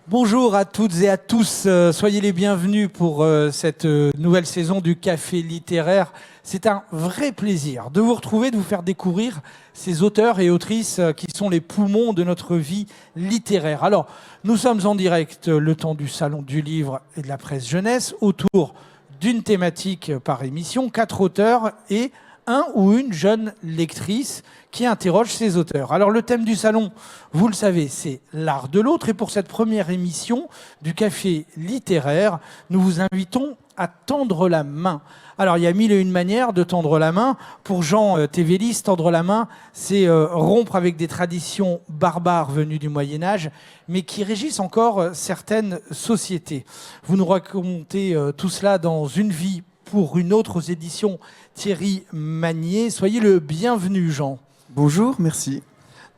Bonjour à toutes et à tous, soyez les bienvenus pour cette nouvelle saison du Café littéraire. C'est un vrai plaisir de vous retrouver, de vous faire découvrir ces auteurs et autrices qui sont les poumons de notre vie littéraire. Alors, nous sommes en direct le temps du Salon du Livre et de la Presse Jeunesse, autour d'une thématique par émission, 4 auteurs et un ou une jeune lectrice qui interroge ses auteurs. Alors le thème du salon, vous le savez, c'est l'art de l'autre. Et pour cette première émission du Café littéraire, nous vous invitons à tendre la main. Alors il y a mille et une manières de tendre la main. Pour Jean Tévélis, tendre la main, c'est rompre avec des traditions barbares venues du Moyen-Âge, mais qui régissent encore certaines sociétés. Vous nous racontez tout cela dans Une vie pour une autre aux éditions Thierry Magnier. Soyez le bienvenu, Jean. Bonjour, merci.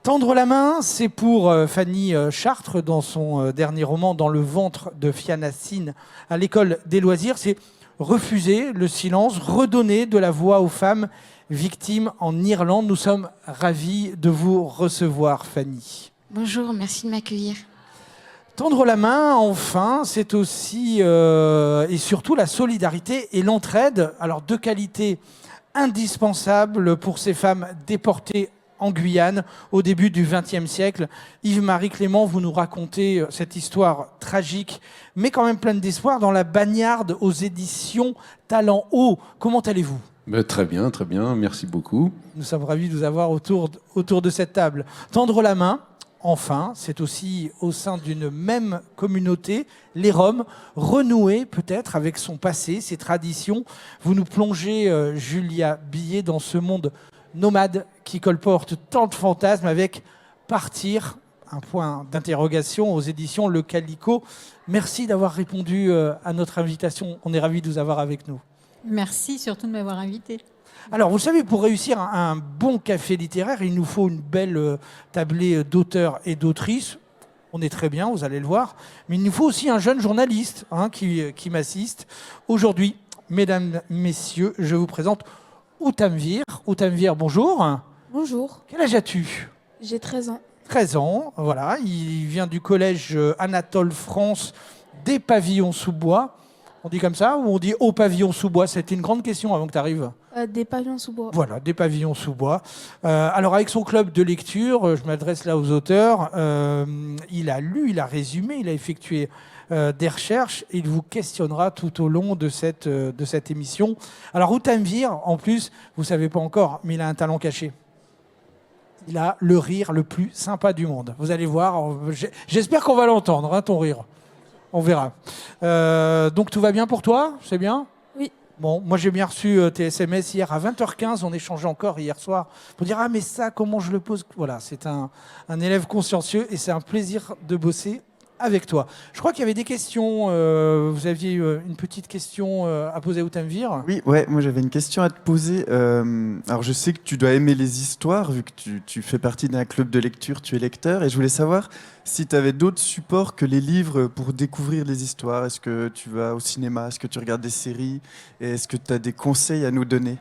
Tendre la main, c'est pour Fanny Chartres, dans son dernier roman, Dans le ventre de Fianna-Fine, à l'école des loisirs. C'est refuser le silence, redonner de la voix aux femmes victimes en Irlande. Nous sommes ravis de vous recevoir, Fanny. Bonjour, merci de m'accueillir. Tendre la main, enfin, c'est aussi et surtout la solidarité et l'entraide. Alors, deux qualités indispensables pour ces femmes déportées en Guyane au début du XXe siècle. Yves-Marie Clément, vous nous racontez cette histoire tragique, mais quand même pleine d'espoir, dans La Bagnarde aux éditions Talent Haut. Comment allez-vous ? Très bien, merci beaucoup. Nous sommes ravis de vous avoir autour de cette table. Tendre la main, enfin, c'est aussi au sein d'une même communauté, les Roms, renouer peut-être avec son passé, ses traditions. Vous nous plongez, Julia Billet, dans ce monde nomade qui colporte tant de fantasmes avec Partir, un point d'interrogation aux éditions Le Calico. Merci d'avoir répondu à notre invitation. On est ravis de vous avoir avec nous. Merci surtout de m'avoir invité. Alors, vous savez, pour réussir un bon café littéraire, il nous faut une belle tablée d'auteurs et d'autrices. On est très bien, vous allez le voir. Mais il nous faut aussi un jeune journaliste qui m'assiste. Aujourd'hui, mesdames, messieurs, je vous présente Outamvir. Outamvir, bonjour. Bonjour. Quel âge as-tu ? J'ai 13 ans. 13 ans, voilà. Il vient du collège Anatole France des Pavillons sous bois. On dit comme ça ou on dit au pavillon sous bois ? C'était une grande question avant que tu arrives. Des pavillons sous bois. Voilà, des pavillons sous bois. Alors avec son club de lecture, je m'adresse là aux auteurs, il a lu, il a résumé, il a effectué des recherches et il vous questionnera tout au long de cette émission. Alors Outamvir, en plus, vous ne savez pas encore, mais il a un talent caché. Il a le rire le plus sympa du monde. Vous allez voir, j'espère qu'on va l'entendre, ton rire. On verra. Donc tout va bien pour toi ? C'est bien ? Oui. Bon, moi j'ai bien reçu tes SMS hier à 20h15, on échangeait encore hier soir pour dire « Ah mais ça, comment je le pose ?» Voilà, c'est un élève consciencieux et c'est un plaisir de bosser avec toi. Je crois qu'il y avait des questions, vous aviez une petite question à poser à Outamvir. Oui, ouais, moi j'avais une question à te poser. Alors je sais que tu dois aimer les histoires, vu que tu fais partie d'un club de lecture, tu es lecteur, et je voulais savoir si tu avais d'autres supports que les livres pour découvrir les histoires. Est-ce que tu vas au cinéma ? Est-ce que tu regardes des séries ? Et est-ce que tu as des conseils à nous donner ?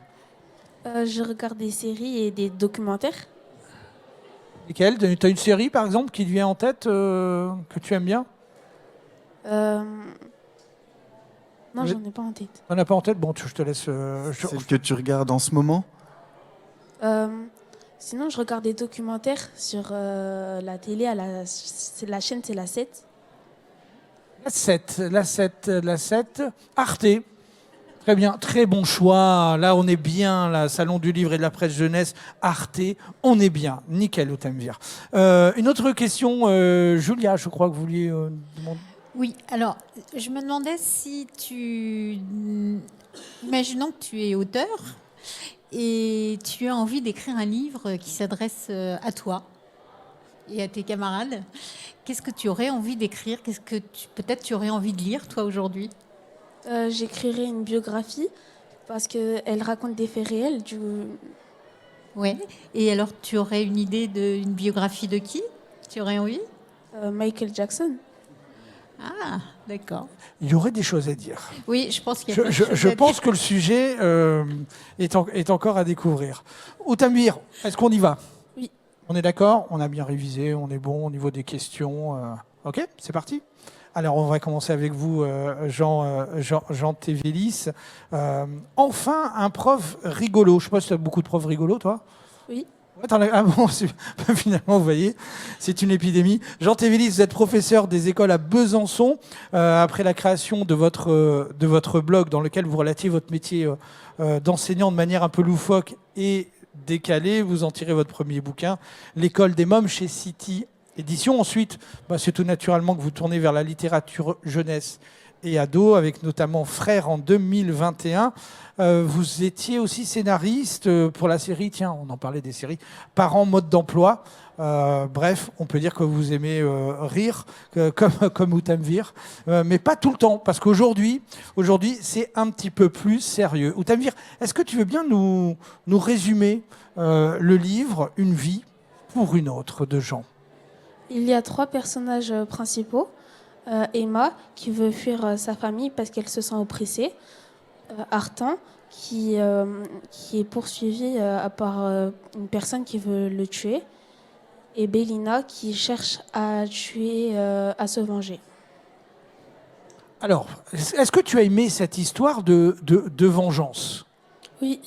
Je regarde des séries et des documentaires. Lesquelles ? Tu as une série par exemple qui te vient en tête que tu aimes bien ? Non, j'en ai pas en tête. On n'a pas en tête ? Bon, je te laisse... Celle que tu regardes en ce moment ? Sinon, je regarde des documentaires sur la télé. La chaîne, c'est la 7. La 7. Arte. Très bien, très bon choix. Là, on est bien, là, Salon du Livre et de la Presse Jeunesse, Arte, on est bien. Nickel, Outamvir. Une autre question, Julia, je crois que vous vouliez demander. Oui, alors, je me demandais si imaginons que tu es auteur et tu as envie d'écrire un livre qui s'adresse à toi et à tes camarades. Qu'est-ce que tu aurais envie d'écrire ? Qu'est-ce que peut-être tu aurais envie de lire, toi, aujourd'hui ? J'écrirai une biographie parce qu'elle raconte des faits réels. Ouais. Et alors, tu aurais une idée d'une biographie de qui ? Tu aurais envie ? Michael Jackson. Ah, d'accord. Il y aurait des choses à dire. Oui, je pense qu'il y a Je pense que le sujet est encore à découvrir. Outamvir, est-ce qu'on y va ? Oui. On est d'accord ? On a bien révisé, on est bon au niveau des questions. Ok, c'est parti. Alors, on va commencer avec vous, Jean Tévélis. Enfin, un prof rigolo. Je sais pas si tu as beaucoup de profs rigolos, toi. Oui. Ouais, ah bon, finalement, vous voyez, c'est une épidémie. Jean Tévélis, vous êtes professeur des écoles à Besançon. Après la création de votre blog dans lequel vous relatiez votre métier d'enseignant de manière un peu loufoque et décalée, vous en tirez votre premier bouquin, L'école des mômes chez City Édition. Ensuite, c'est tout naturellement que vous tournez vers la littérature jeunesse et ado, avec notamment Frères en 2021. Vous étiez aussi scénariste pour la série, tiens, on en parlait des séries, Parents, mode d'emploi. Bref, on peut dire que vous aimez rire, comme Outamvir, mais pas tout le temps, parce qu'aujourd'hui, c'est un petit peu plus sérieux. Outamvir, est-ce que tu veux bien nous résumer le livre Une vie pour une autre de Jean? Il y a 3 personnages principaux. Emma, qui veut fuir sa famille parce qu'elle se sent oppressée. Artan, qui est poursuivi par une personne qui veut le tuer. Et Bélina, qui cherche à se venger. Alors, est-ce que tu as aimé cette histoire de vengeance? Oui.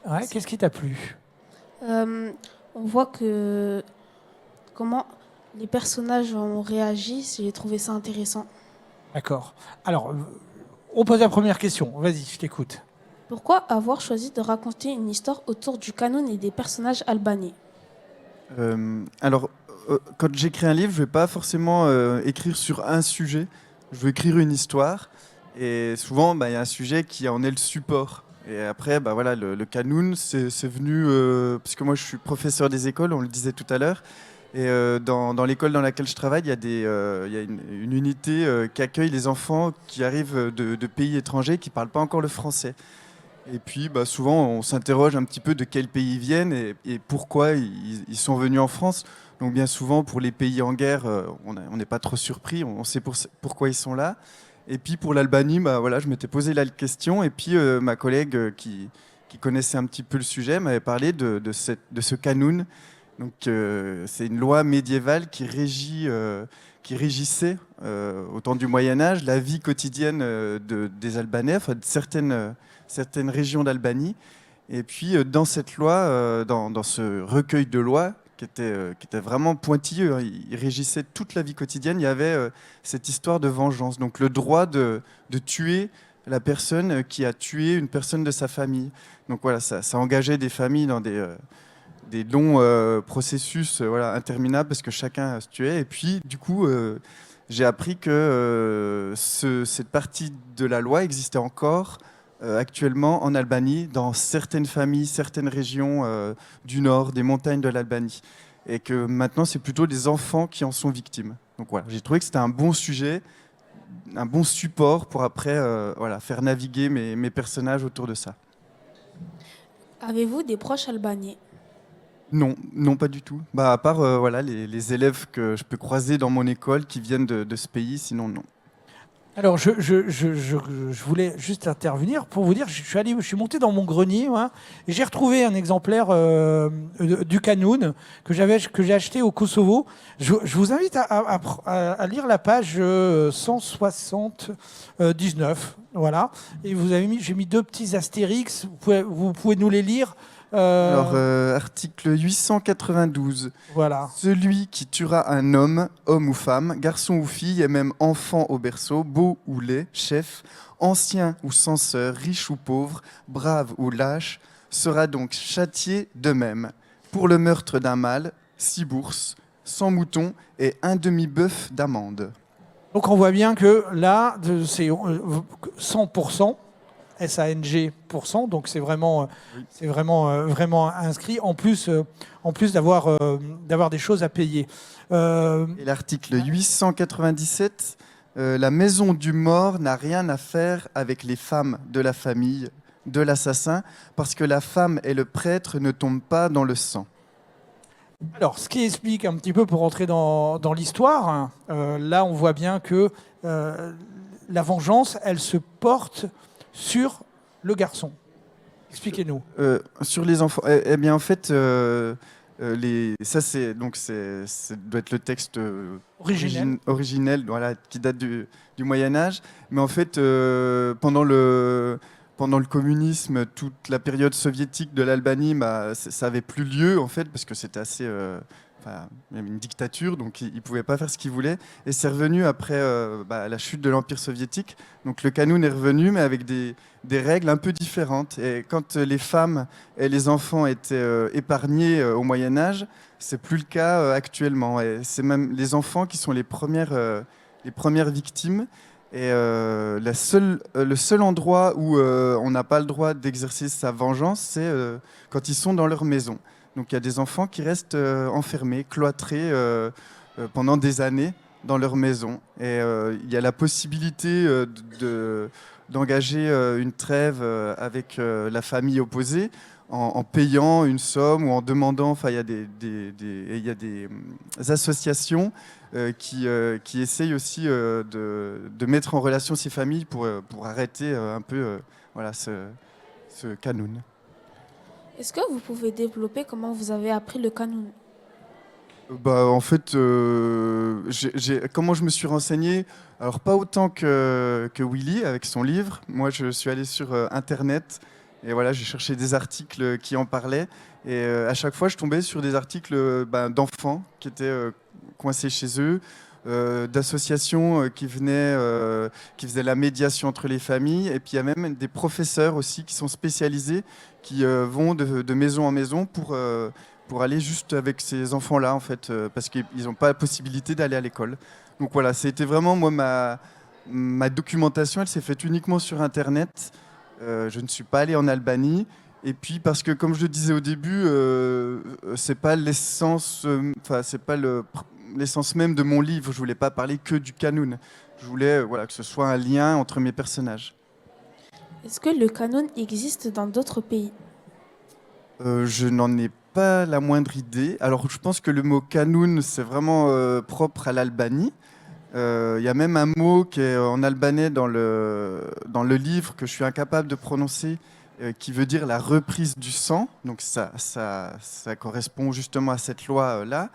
Ouais, qu'est-ce qui t'a plu? On voit comment les personnages ont réagi. J'ai trouvé ça intéressant. D'accord. Alors, on pose la première question. Vas-y, je t'écoute. Pourquoi avoir choisi de raconter une histoire autour du canon et des personnages albanais? Quand j'écris un livre, je ne vais pas forcément écrire sur un sujet. Je veux écrire une histoire. Et souvent, il y a un sujet qui en est le support. Et après, voilà, le canon, c'est venu... parce que moi, je suis professeur des écoles, on le disait tout à l'heure. Et dans l'école dans laquelle je travaille, il y a une unité qui accueille les enfants qui arrivent de pays étrangers qui ne parlent pas encore le français. Et puis souvent, on s'interroge un petit peu de quel pays ils viennent et pourquoi ils sont venus en France. Donc bien souvent, pour les pays en guerre, on n'est pas trop surpris, on sait pourquoi ils sont là. Et puis pour l'Albanie, voilà, je m'étais posé la question et puis ma collègue qui connaissait un petit peu le sujet m'avait parlé de ce canon. Donc, c'est une loi médiévale qui régissait au temps du Moyen-Âge la vie quotidienne des Albanais, enfin de certaines régions d'Albanie. Et puis, dans cette loi, dans ce recueil de lois, qui était vraiment pointilleux, hein, il régissait toute la vie quotidienne, il y avait cette histoire de vengeance. Donc, le droit de tuer la personne qui a tué une personne de sa famille. Donc, voilà, ça engageait des familles dans des longs processus interminables parce que chacun se tuait. Et puis, du coup, j'ai appris que cette partie de la loi existait encore actuellement en Albanie, dans certaines familles, certaines régions du nord, des montagnes de l'Albanie. Et que maintenant, c'est plutôt des enfants qui en sont victimes. Donc voilà, j'ai trouvé que c'était un bon sujet, un bon support pour après faire naviguer mes personnages autour de ça. Avez-vous des proches albanais? Non, pas du tout. À part les élèves que je peux croiser dans mon école qui viennent de ce pays, sinon non. Alors, je voulais juste intervenir pour vous dire, je suis monté dans mon grenier et j'ai retrouvé un exemplaire du canon que j'ai acheté au Kosovo. Je vous invite à lire la page 179, voilà. Et j'ai mis 2 petits astérix. Vous pouvez nous les lire. Article 892. Voilà. Celui qui tuera un homme ou femme, garçon ou fille, et même enfant au berceau, beau ou laid, chef, ancien ou censeur, riche ou pauvre, brave ou lâche, sera donc châtié de même. Pour le meurtre d'un mâle, 6 bourses, 100 moutons et 1 demi-bœuf d'amende. Donc on voit bien que là, c'est 100%. SANG%, donc c'est vraiment inscrit, en plus d'avoir des choses à payer. Et l'article 897, la maison du mort n'a rien à faire avec les femmes de la famille de l'assassin, parce que la femme et le prêtre ne tombent pas dans le sang. Alors, ce qui explique un petit peu, pour rentrer dans l'histoire, là on voit bien que la vengeance, elle se porte sur le garçon. Expliquez-nous. Sur les enfants. Eh bien, en fait, Ça, ça doit être le texte originel, voilà, qui date du Moyen Âge. Mais en fait, pendant le communisme, toute la période soviétique de l'Albanie, ça avait plus lieu en fait, parce que c'était assez, il y avait une dictature, donc ils ne pouvaient pas faire ce qu'ils voulaient. Et c'est revenu après la chute de l'Empire soviétique. Donc le Kanoun est revenu, mais avec des règles un peu différentes. Et quand les femmes et les enfants étaient épargnés au Moyen Âge, c'est plus le cas actuellement. Et c'est même les enfants qui sont les premières victimes. Et le seul endroit où on n'a pas le droit d'exercer sa vengeance, c'est quand ils sont dans leur maison. Donc il y a des enfants qui restent enfermés, cloîtrés pendant des années dans leur maison. Et il y a la possibilité d'engager une trêve avec la famille opposée en payant une somme ou en demandant. Enfin, il y a des associations qui essayent aussi de mettre en relation ces familles pour arrêter un peu ce Kanoun. Est-ce que vous pouvez développer comment vous avez appris le Kanoun? En fait, comment je me suis renseigné? Alors, pas autant que Willy avec son livre. Moi, je suis allé sur Internet et voilà, j'ai cherché des articles qui en parlaient. Et à chaque fois, je tombais sur des articles d'enfants qui étaient coincés chez eux, d'associations qui faisaient la médiation entre les familles. Et puis, il y a même des professeurs aussi qui sont spécialisés, qui vont de maison en maison pour aller juste avec ces enfants-là, en fait, parce qu'ils n'ont pas la possibilité d'aller à l'école. Donc voilà, c'était vraiment, moi, ma documentation, elle s'est faite uniquement sur Internet. Je ne suis pas allé en Albanie. Et puis, parce que, comme je le disais au début, c'est pas l'essence, c'est pas l'essence même de mon livre. Je voulais pas parler que du Kanoun. Je voulais que ce soit un lien entre mes personnages. Est-ce que le Kanoun existe dans d'autres pays? Je n'en ai pas la moindre idée. Alors, je pense que le mot Kanoun, c'est vraiment propre à l'Albanie. Il y a même un mot qui est en albanais dans le livre que je suis incapable de prononcer, qui veut dire la reprise du sang. Donc ça correspond justement à cette loi-là.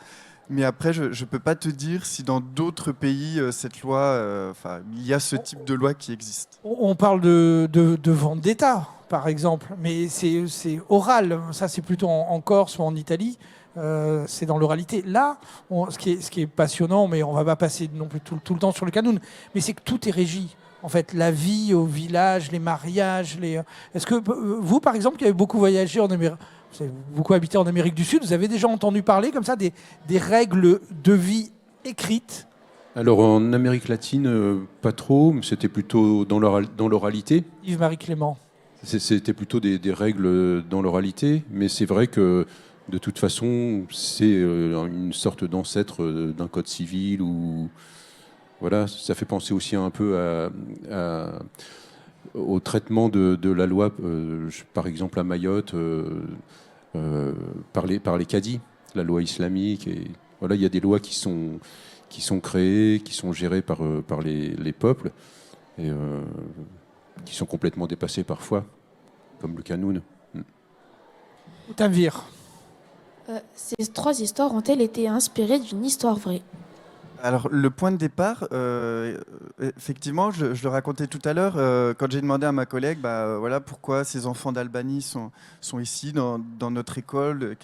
Mais après, je ne peux pas te dire si dans d'autres pays, cette loi, il y a ce type de loi qui existe. On parle de vendetta, par exemple, mais c'est oral. Ça, c'est plutôt en Corse ou en Italie. C'est dans l'oralité. Là, ce qui est passionnant, mais on ne va pas passer non plus tout le temps sur le Kanoun, mais c'est que tout est régi. En fait, la vie au village, les mariages. Est-ce que vous, par exemple, qui avez beaucoup voyagé en Amérique, vous avez beaucoup habité en Amérique du Sud, vous avez déjà entendu parler comme ça des règles de vie écrites? Alors en Amérique latine, pas trop, mais c'était plutôt dans l'oralité. Yves-Marie Clément. C'était plutôt des règles dans l'oralité, mais c'est vrai que de toute façon, c'est une sorte d'ancêtre d'un code civil ou voilà, ça fait penser aussi un peu au traitement de la loi, par exemple à Mayotte, par les cadis, la loi islamique. Et voilà, il y a des lois qui sont créées, qui sont gérées par les peuples et qui sont complètement dépassées parfois, comme le Kanoun. Tanvir. Ces trois histoires ont-elles été inspirées d'une histoire vraie? Alors, le point de départ, effectivement, je le racontais tout à l'heure, quand j'ai demandé à ma collègue pourquoi ces enfants d'Albanie sont ici dans notre école.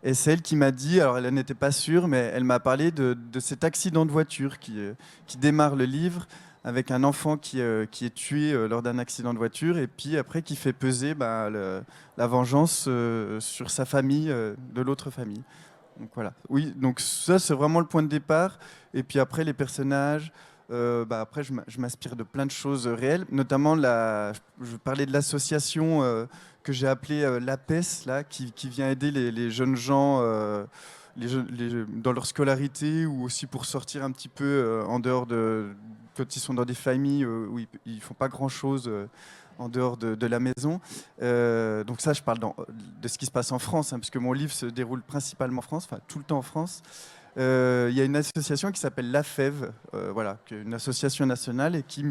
Et c'est elle qui m'a dit, alors elle n'était pas sûre, mais elle m'a parlé de cet accident de voiture qui démarre le livre, avec un enfant qui est tué lors d'un accident de voiture, et puis après qui fait peser la vengeance sur sa famille, de l'autre famille. Donc voilà. Oui, donc ça c'est vraiment le point de départ. Et puis après les personnages, après je m'inspire de plein de choses réelles, notamment je parlais de l'association que j'ai appelée l'APES, là, qui vient aider les jeunes gens dans leur scolarité, ou aussi pour sortir un petit peu en dehors quand ils sont dans des familles où ils font pas grand chose. En dehors de la maison. Donc ça, je parle de ce qui se passe en France, hein, puisque mon livre se déroule principalement en France, enfin tout le temps en France. il y a une association qui s'appelle l'AFEV, voilà, une association nationale et qui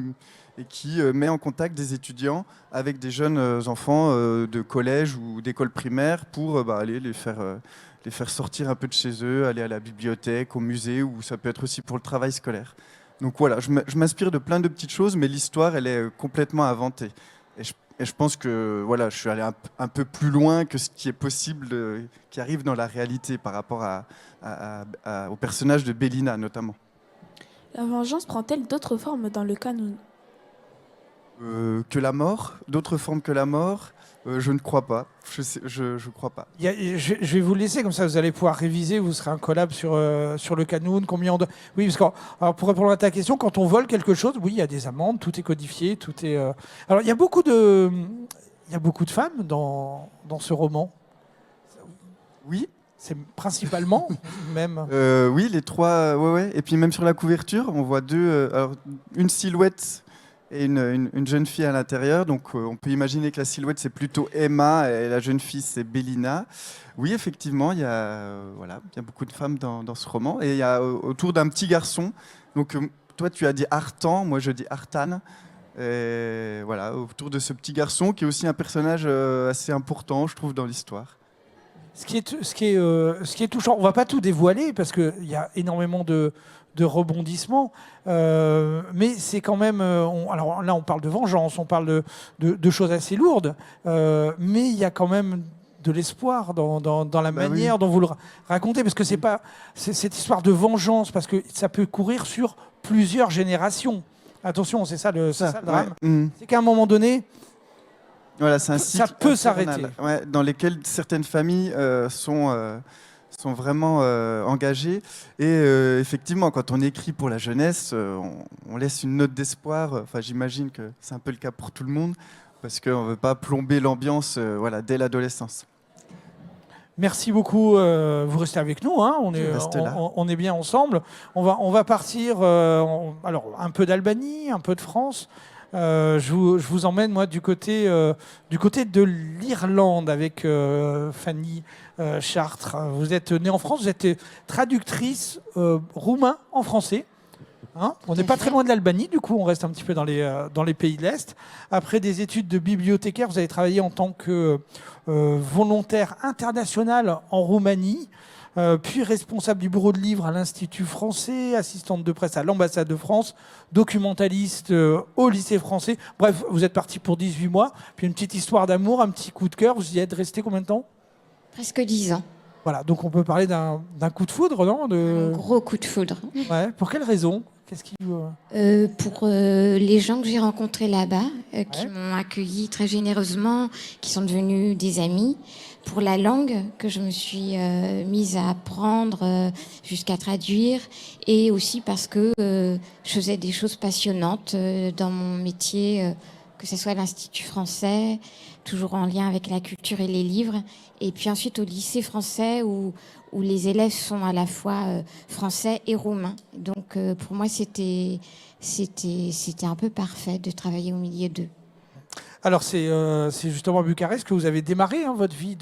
met en contact des étudiants avec des jeunes enfants de collège ou d'école primaire pour aller les faire sortir un peu de chez eux, aller à la bibliothèque, au musée, ou ça peut être aussi pour le travail scolaire. Donc voilà, je m'inspire de plein de petites choses, mais l'histoire, elle est complètement inventée. Et je pense que voilà, je suis allé un peu plus loin que ce qui est possible, qui arrive dans la réalité par rapport au personnage de Bélina notamment. La vengeance prend-elle d'autres formes dans le canon? Que la mort, d'autres formes que la mort, je ne crois pas. Je crois pas. Je vais vous laisser, comme ça vous allez pouvoir réviser, vous serez un collab sur le Canoun. Combien on doit... Oui, parce que alors pour répondre à ta question, quand on vole quelque chose, oui, il y a des amendes, tout est codifié, tout est... Alors il y a beaucoup de femmes dans ce roman. Oui. C'est principalement même... Oui, les trois, ouais. Et puis même sur la couverture, on voit une silhouette et une jeune fille à l'intérieur. Donc on peut imaginer que la silhouette, c'est plutôt Emma et la jeune fille, c'est Bélina. Oui, effectivement, il y a beaucoup de femmes dans ce roman. Et il y a autour d'un petit garçon. Donc toi, tu as dit Artan, moi je dis Artan. Et voilà, autour de ce petit garçon qui est aussi un personnage assez important, je trouve, dans l'histoire. Ce qui est touchant, on ne va pas tout dévoiler parce qu'il y a énormément de rebondissements, mais c'est quand même... alors là, on parle de vengeance, on parle de choses assez lourdes, mais il y a quand même de l'espoir dans la manière dont vous le racontez, parce que c'est cette histoire de vengeance, parce que ça peut courir sur plusieurs générations. Attention, c'est ça le drame. Ouais. C'est qu'à un moment donné... Voilà, c'est un cycle ça peut s'arrêter. Ouais, dans lesquels certaines familles sont vraiment engagées. Et effectivement, quand on écrit pour la jeunesse, on laisse une note d'espoir. Enfin, j'imagine que c'est un peu le cas pour tout le monde, parce qu'on ne veut pas plomber l'ambiance dès l'adolescence. Merci beaucoup. Vous restez avec nous. Hein. On est bien ensemble. On va partir alors, un peu d'Albanie, un peu de France. Je vous emmène moi du côté de l'Irlande avec Fanny Chartres. Vous êtes née en France, vous êtes traductrice roumain en français. Hein, on n'est pas très loin de l'Albanie, du coup on reste un petit peu dans les pays de l'Est. Après des études de bibliothécaire, vous avez travaillé en tant que volontaire international en Roumanie. Puis responsable du bureau de livres à l'Institut français, assistante de presse à l'ambassade de France, documentaliste au lycée français. Bref, vous êtes parti pour 18 mois, puis une petite histoire d'amour, un petit coup de cœur. Vous y êtes resté combien de temps? Presque 10 ans. Voilà, donc on peut parler d'un coup de foudre, non? Un gros coup de foudre. Ouais. Pour quelle raison? Qu'est-ce qui pour les gens que j'ai rencontrés là-bas, qui m'ont accueilli très généreusement, qui sont devenus des amis. Pour la langue que je me suis mise à apprendre jusqu'à traduire, et aussi parce que je faisais des choses passionnantes dans mon métier, que ce soit à l'Institut français, toujours en lien avec la culture et les livres, et puis ensuite au lycée français où les élèves sont à la fois français et roumains. Donc pour moi c'était un peu parfait de travailler au milieu d'eux. Alors c'est justement à Bucarest que vous avez démarré votre vie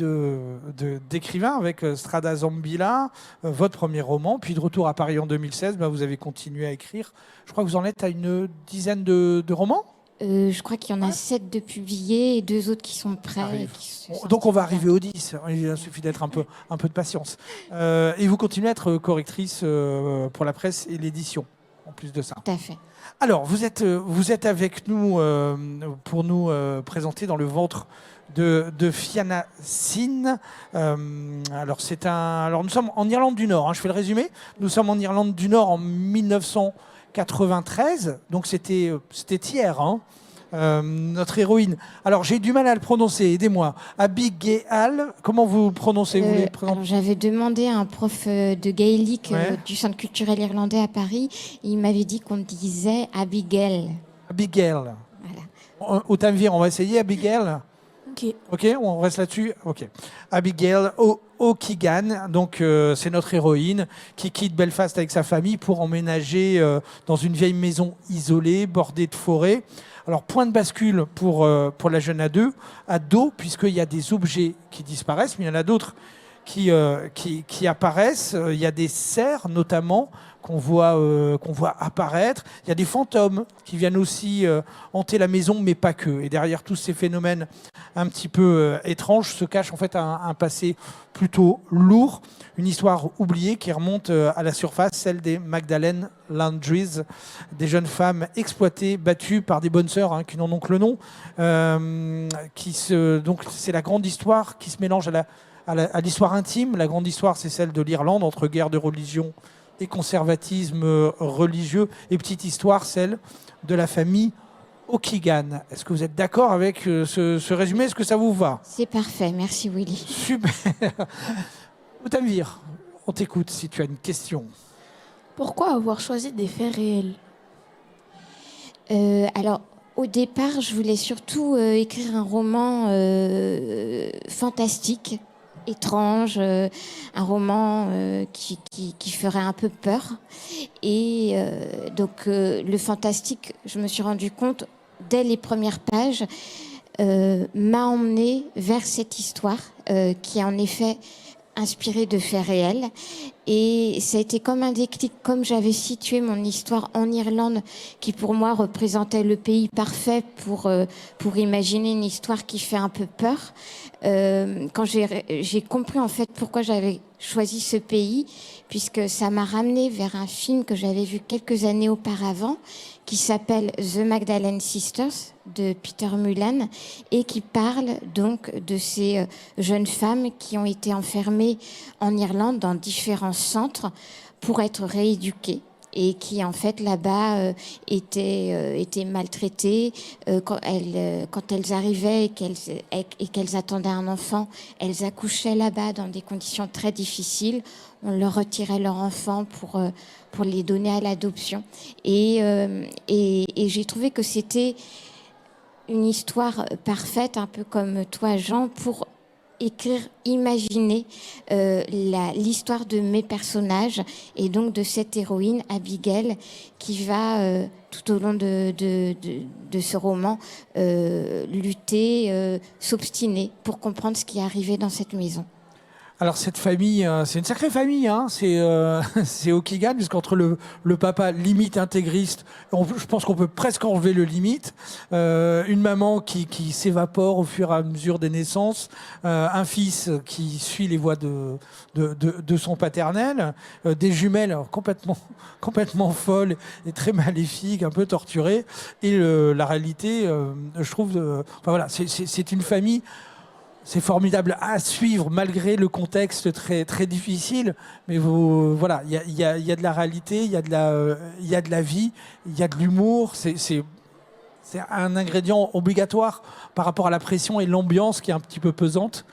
d'écrivain avec Strada Zambila, votre premier roman, puis de retour à Paris en 2016, vous avez continué à écrire. Je crois que vous en êtes à une dizaine de romans. Je crois qu'il y en a 7 de publiés et 2 autres qui sont prêts. Donc on va arriver aux 10, il suffit d'être un peu de patience. Et vous continuez à être correctrice pour la presse et l'édition, en plus de ça. Tout à fait. Alors, vous êtes avec nous pour nous présenter Dans le ventre de Fianna Fáil. Alors, nous sommes en Irlande du Nord. Je fais le résumé. Nous sommes en Irlande du Nord en 1993. Donc, c'était hier. Notre héroïne. Alors, j'ai du mal à le prononcer, aidez-moi. Abigail, comment vous prononcez alors, j'avais demandé à un prof de gaélique du Centre culturel irlandais à Paris. Il m'avait dit qu'on disait Abigail. Abigail. Voilà. Au Tamvir, on va essayer Abigail. Ok, on reste là-dessus. Ok. Abigail O'Keegan, donc c'est notre héroïne qui quitte Belfast avec sa famille pour emménager dans une vieille maison isolée, bordée de forêts. Alors, point de bascule pour la jeune ado, puisqu'il y a des objets qui disparaissent, mais il y en a d'autres qui apparaissent. Il y a des cerfs, notamment, qu'on voit apparaître. Il y a des fantômes qui viennent aussi hanter la maison, mais pas que. Et derrière tous ces phénomènes un petit peu étranges se cache en fait un passé plutôt lourd, une histoire oubliée qui remonte à la surface, celle des Magdalene Landries, des jeunes femmes exploitées, battues par des bonnes sœurs qui n'en ont que le nom. Donc c'est la grande histoire qui se mélange à l'histoire intime. La grande histoire, c'est celle de l'Irlande, entre guerre de religion et conservatisme religieux. Et petite histoire, celle de la famille O'Keegan. Est-ce que vous êtes d'accord avec ce résumé? Est-ce que ça vous va? C'est parfait, merci Willy. Super. Outamvir, on t'écoute si tu as une question. Pourquoi avoir choisi des faits réels? Alors, au départ, je voulais surtout écrire un roman fantastique, étrange, un roman qui ferait un peu peur. Et donc, le fantastique, je me suis rendu compte, dès les premières pages, m'a emmenée vers cette histoire qui est en effet inspirée de faits réels. Et ça a été comme un déclic, comme j'avais situé mon histoire en Irlande, qui pour moi représentait le pays parfait pour imaginer une histoire qui fait un peu peur. Quand j'ai compris en fait pourquoi j'avais choisi ce pays, puisque ça m'a ramené vers un film que j'avais vu quelques années auparavant, qui s'appelle The Magdalene Sisters de Peter Mullan et qui parle donc de ces jeunes femmes qui ont été enfermées en Irlande dans différents centres pour être rééduquées et qui en fait là-bas étaient maltraitées quand elles arrivaient et qu'elles attendaient un enfant, elles accouchaient là-bas dans des conditions très difficiles. On leur retirait leur enfant pour les donner à l'adoption. Et j'ai trouvé que c'était une histoire parfaite, un peu comme toi, Jean, pour écrire, imaginer l'histoire de mes personnages et donc de cette héroïne, Abigail, qui va, tout au long de ce roman, lutter, s'obstiner pour comprendre ce qui est arrivé dans cette maison. Alors cette famille, c'est une sacrée famille, c'est O'Keegan, puisqu'entre le papa limite intégriste, je pense qu'on peut presque enlever le limite, une maman qui s'évapore au fur et à mesure des naissances, un fils qui suit les voies de son paternel, des jumelles complètement folles et très maléfiques, un peu torturées, et la réalité, je trouve, c'est une famille. C'est formidable à suivre malgré le contexte très, très difficile. Mais voilà, il y a de la réalité, il y a de la vie, il y a de l'humour. C'est un ingrédient obligatoire par rapport à la pression et l'ambiance qui est un petit peu pesante.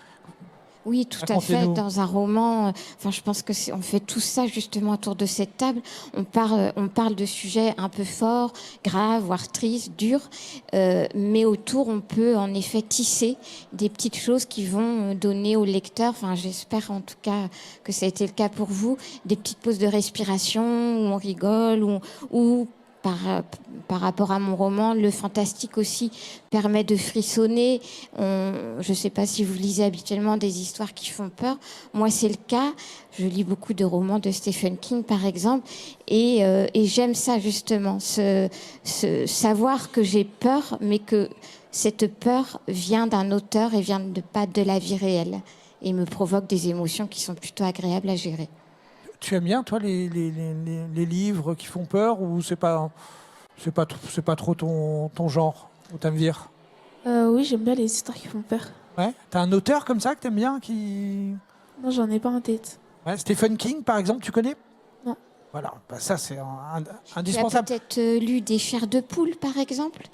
Oui, tout à fait. Dans un roman, je pense que on fait tout ça justement autour de cette table. On parle de sujets un peu forts, graves, voire tristes, durs, mais autour, on peut en effet tisser des petites choses qui vont donner au lecteur. J'espère en tout cas que ça a été le cas pour vous, des petites pauses de respiration où on rigole, ou par rapport à mon roman, le fantastique aussi permet de frissonner. Je ne sais pas si vous lisez habituellement des histoires qui font peur. Moi, c'est le cas. Je lis beaucoup de romans de Stephen King, par exemple, et j'aime ça justement, savoir que j'ai peur, mais que cette peur vient d'un auteur et vient pas de la vie réelle, et me provoque des émotions qui sont plutôt agréables à gérer. Tu aimes bien, toi, les livres qui font peur, ou c'est pas trop ton genre, Outamvir? Oui, j'aime bien les histoires qui font peur. Ouais. T'as un auteur comme ça que t'aimes bien Non, j'en ai pas en tête. Ouais, Stephen King, par exemple, tu connais? Non. Voilà, ça c'est indispensable. Tu as peut-être lu des chairs de poule, par exemple?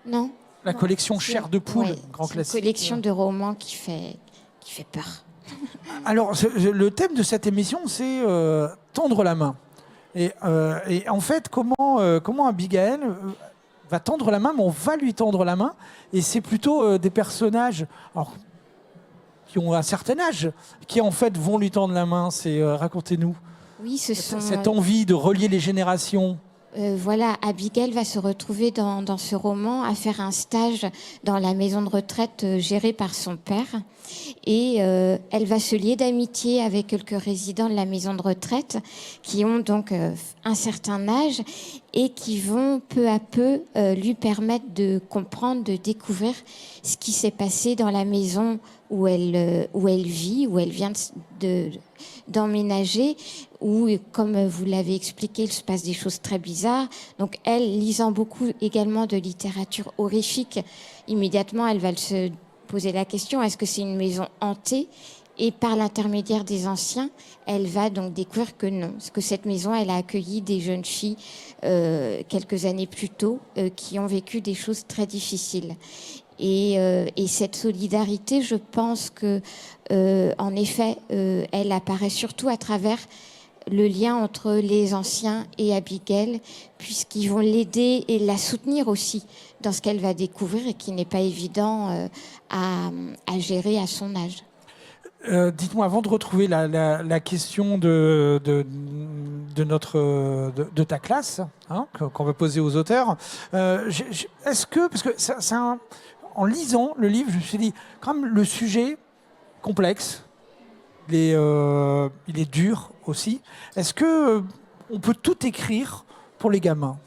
Non. La collection Chair de poule, grand classique. Une collection de romans qui fait peur. Alors, le thème de cette émission, c'est tendre la main. Et en fait, comment Abigail va tendre la main, mais on va lui tendre la main. Et c'est plutôt des personnages qui ont un certain âge qui, en fait, vont lui tendre la main. Racontez-nous. Oui, ce sont... Cette envie de relier les générations. voilà, Abigail va se retrouver dans ce roman à faire un stage dans la maison de retraite gérée par son père. Et elle va se lier d'amitié avec quelques résidents de la maison de retraite qui ont donc un certain âge et qui vont peu à peu lui permettre de comprendre, de découvrir ce qui s'est passé dans la maison où elle vit, où elle vient d'emménager, où, comme vous l'avez expliqué, il se passe des choses très bizarres. Donc elle, lisant beaucoup également de littérature horrifique, immédiatement elle va se poser la question, est-ce que c'est une maison hantée ? Et par l'intermédiaire des anciens, elle va donc découvrir que non. Parce que cette maison, elle a accueilli des jeunes filles quelques années plus tôt qui ont vécu des choses très difficiles. Et cette solidarité, je pense que, en effet, elle apparaît surtout à travers le lien entre les anciens et Abigail, puisqu'ils vont l'aider et la soutenir aussi dans ce qu'elle va découvrir et qui n'est pas évident à gérer à son âge. Dites-moi, avant de retrouver la question de ta classe, hein, qu'on va poser aux auteurs, est-ce que, parce que en lisant le livre, je me suis dit, quand même, le sujet complexe, il est dur aussi. Est-ce que on peut tout écrire pour les gamins ?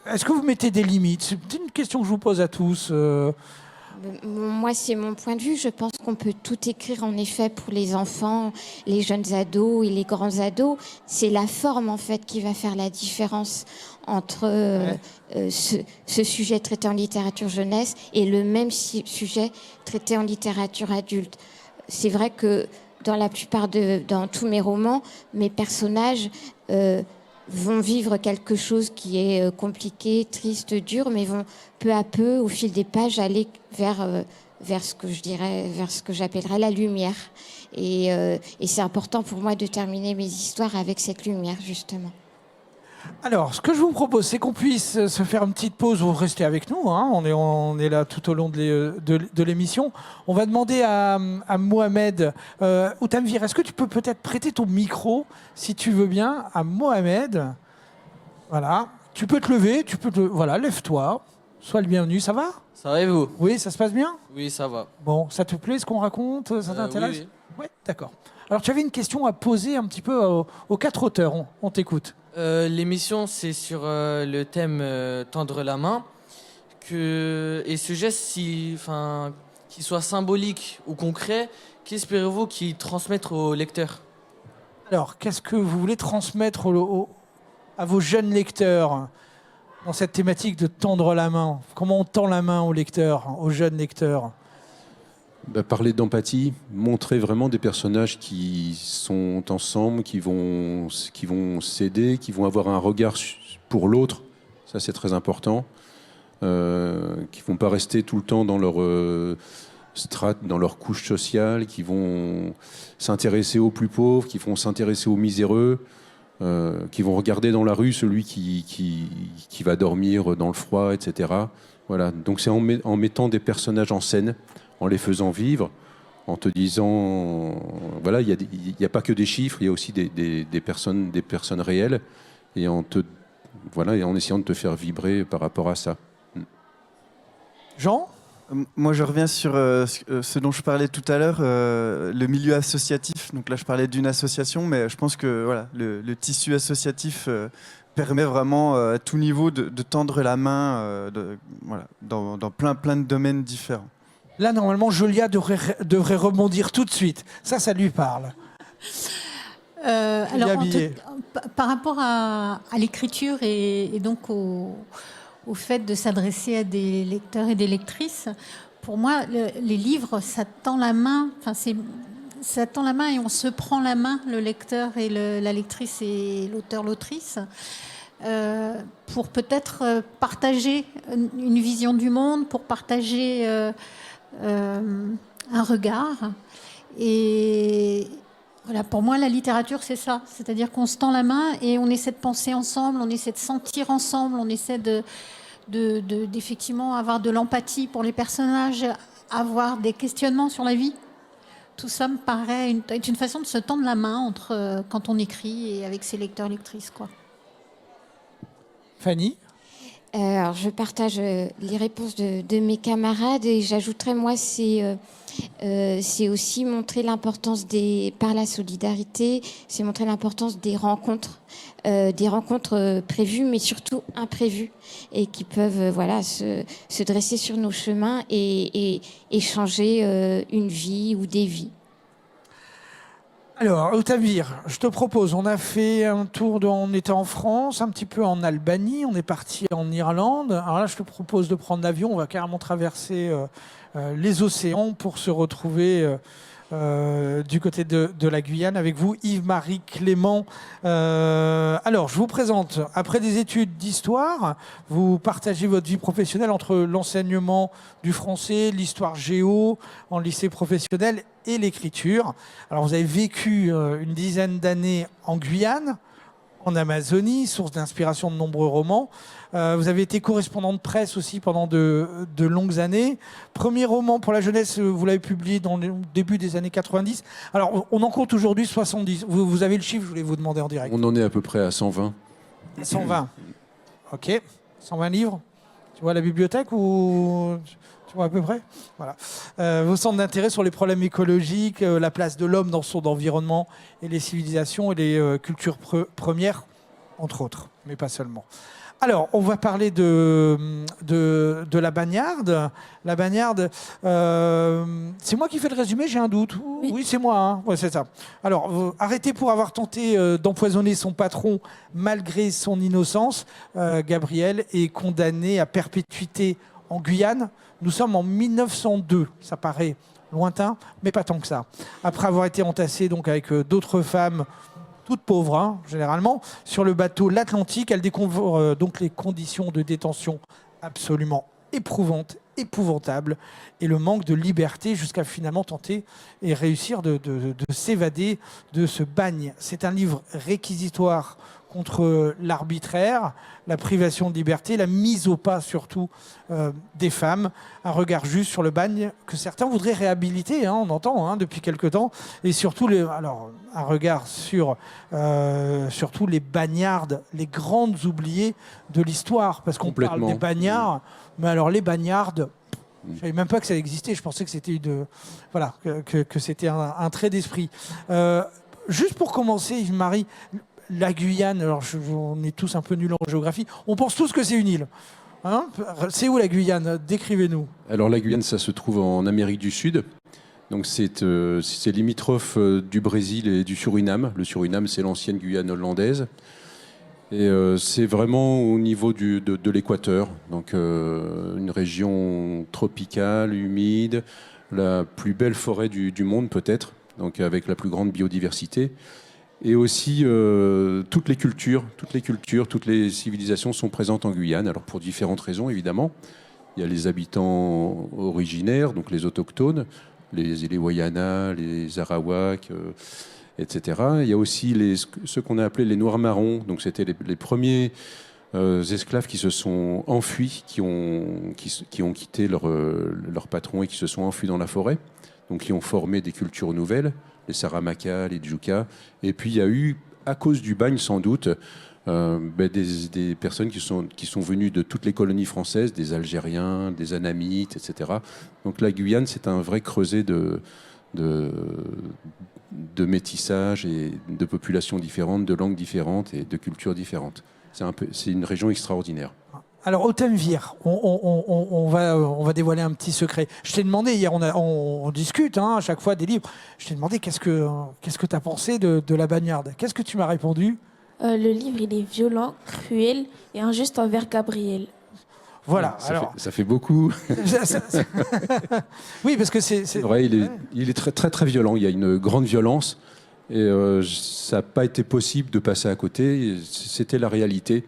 Est-ce que vous mettez des limites ? C'est une question que je vous pose à tous. Moi, c'est mon point de vue. Je pense qu'on peut tout écrire, en effet, pour les enfants, les jeunes ados et les grands ados. C'est la forme, en fait, qui va faire la différence entre ce sujet traité en littérature jeunesse et le même sujet traité en littérature adulte. C'est vrai que dans tous mes romans, mes personnages vont vivre quelque chose qui est compliqué, triste, dur, mais vont peu à peu, au fil des pages, aller vers ce que j'appellerais la lumière. Et c'est important pour moi de terminer mes histoires avec cette lumière, justement. Alors, ce que je vous propose, c'est qu'on puisse se faire une petite pause. Vous restez avec nous, hein, on est là tout au long de l'émission. On va demander à Mohamed ou Tanvir, est-ce que tu peux peut-être prêter ton micro, si tu veux bien, à Mohamed. Voilà, tu peux te lever, voilà, lève-toi, sois le bienvenu, ça va ? Ça va et vous ? Oui, ça se passe bien ? Oui, ça va. Bon, ça te plaît ce qu'on raconte ? Ça t'intéresse ? Oui. Oui, d'accord. Alors, tu avais une question à poser un petit peu aux 4 auteurs, on t'écoute. L'émission, c'est sur le thème tendre la main. Et ce geste, qu'il soit symbolique ou concret, qu'espérez-vous qu'il transmette au lecteur ? Alors, qu'est-ce que vous voulez transmettre à vos jeunes lecteurs dans cette thématique de tendre la main ? Comment on tend la main aux lecteurs, aux jeunes lecteurs ? Parler d'empathie, montrer vraiment des personnages qui sont ensemble, qui vont s'aider, qui vont avoir un regard pour l'autre, ça c'est très important, qui ne vont pas rester tout le temps dans leur strate, dans leur couche sociale, qui vont s'intéresser aux plus pauvres, qui vont s'intéresser aux miséreux, qui vont regarder dans la rue celui qui va dormir dans le froid, etc. Voilà. Donc c'est en mettant des personnages en scène, en les faisant vivre, en te disant, voilà, il n'y a pas que des chiffres, il y a aussi des personnes réelles, et en essayant de te faire vibrer par rapport à ça. Jean ? Moi, je reviens sur ce dont je parlais tout à l'heure, le milieu associatif. Donc là, je parlais d'une association, mais je pense que voilà, le tissu associatif permet vraiment à tout niveau de tendre la main dans plein de domaines différents. Là, normalement, Julia devrait rebondir tout de suite. Ça lui parle. Alors, par rapport à l'écriture et donc au fait de s'adresser à des lecteurs et des lectrices, pour moi, les livres, ça tend la main. Ça tend la main et on se prend la main, le lecteur et la lectrice et l'auteur, l'autrice, pour peut-être partager une vision du monde, pour partager un regard. Et voilà, pour moi, la littérature, c'est ça. C'est-à-dire qu'on se tend la main et on essaie de penser ensemble, on essaie de sentir ensemble, on essaie d'effectivement avoir de l'empathie pour les personnages, avoir des questionnements sur la vie. Tout ça me paraît être une façon de se tendre la main quand on écrit et avec ses lecteurs, lectrices, quoi. Fanny? Alors, je partage les réponses de mes camarades et j'ajouterais, moi, c'est aussi montrer l'importance par la solidarité, c'est montrer l'importance des rencontres prévues, mais surtout imprévues, et qui peuvent se dresser sur nos chemins et changer une vie ou des vies. Alors, Otavir, je te propose, on a fait un tour, on était en France, un petit peu en Albanie, on est parti en Irlande. Alors là, je te propose de prendre l'avion, on va carrément traverser les océans pour se retrouver du côté de la Guyane avec vous, Yves-Marie Clément. Alors, je vous présente, après des études d'histoire, vous partagez votre vie professionnelle entre l'enseignement du français, l'histoire géo en lycée professionnel et l'écriture. Alors, vous avez vécu une dizaine d'années en Guyane, en Amazonie, source d'inspiration de nombreux romans. Vous avez été correspondant de presse aussi pendant de longues années. Premier roman pour la jeunesse, vous l'avez publié dans le début des années 90. Alors, on en compte aujourd'hui 70. Vous avez le chiffre, je voulais vous demander en direct. On en est à peu près à 120. 120. Ok. 120 livres. Tu vois la bibliothèque ou... Tu vois à peu près. Voilà. Vos centres d'intérêt sur les problèmes écologiques, la place de l'homme dans son environnement et les civilisations et les cultures premières, entre autres, mais pas seulement. Alors, on va parler de la Bagnarde. La Bagnarde, c'est moi qui fais le résumé, j'ai un doute. Oui, c'est moi, hein. Ouais, c'est ça. Alors, arrêté pour avoir tenté d'empoisonner son patron malgré son innocence, Gabriel est condamné à perpétuité en Guyane. Nous sommes en 1902, ça paraît lointain, mais pas tant que ça. Après avoir été entassé donc avec d'autres femmes, toutes pauvres, hein, généralement, sur le bateau l'Atlantique, elle découvre donc les conditions de détention absolument épouvantables, et le manque de liberté jusqu'à finalement tenter et réussir de s'évader de ce bagne. C'est un livre réquisitoire contre l'arbitraire, la privation de liberté, la mise au pas surtout des femmes, un regard juste sur le bagne que certains voudraient réhabiliter, hein, on entend depuis quelque temps, et surtout un regard sur surtout les bagnardes, les grandes oubliées de l'histoire, parce qu'on parle des bagnards, mais alors les bagnardes, je ne savais même pas que ça existait, je pensais que c'était que c'était un trait d'esprit. Juste pour commencer, Yves-Marie, la Guyane, alors on est tous un peu nuls en géographie, on pense tous que c'est une île. Hein, c'est où la Guyane? Décrivez-nous. Alors la Guyane, ça se trouve en Amérique du Sud. Donc c'est limitrophe du Brésil et du Suriname. Le Suriname, c'est l'ancienne Guyane hollandaise. Et c'est vraiment au niveau de l'équateur. Donc une région tropicale, humide, la plus belle forêt du monde peut-être, donc avec la plus grande biodiversité. Et aussi, toutes les cultures, toutes les civilisations sont présentes en Guyane. Alors pour différentes raisons, évidemment. Il y a les habitants originaires, donc les autochtones, les Wayana, les Arawaks, etc. Il y a aussi ceux qu'on a appelés les Noirs marrons. Donc c'était les premiers esclaves qui se sont enfuis, qui ont quitté leur patron et qui se sont enfuis dans la forêt. Donc qui ont formé des cultures nouvelles. Les Saramacas, les Djuka. Et puis il y a eu, à cause du bagne sans doute, des personnes qui sont venues de toutes les colonies françaises, des Algériens, des Anamites, etc. Donc la Guyane, c'est un vrai creuset de métissage et de populations différentes, de langues différentes et de cultures différentes. C'est une région extraordinaire. Alors, Otavir, on va dévoiler un petit secret. Je t'ai demandé, hier, on discute à chaque fois des livres. Je t'ai demandé qu'est-ce que tu as pensé de la Bagnarde. Qu'est-ce que tu m'as répondu? Le livre, il est violent, cruel et injuste envers Gabriel. Voilà. Ça fait beaucoup. Oui, parce que c'est vrai, il est très, très, très violent. Il y a une grande violence. Et ça n'a pas été possible de passer à côté. C'était la réalité.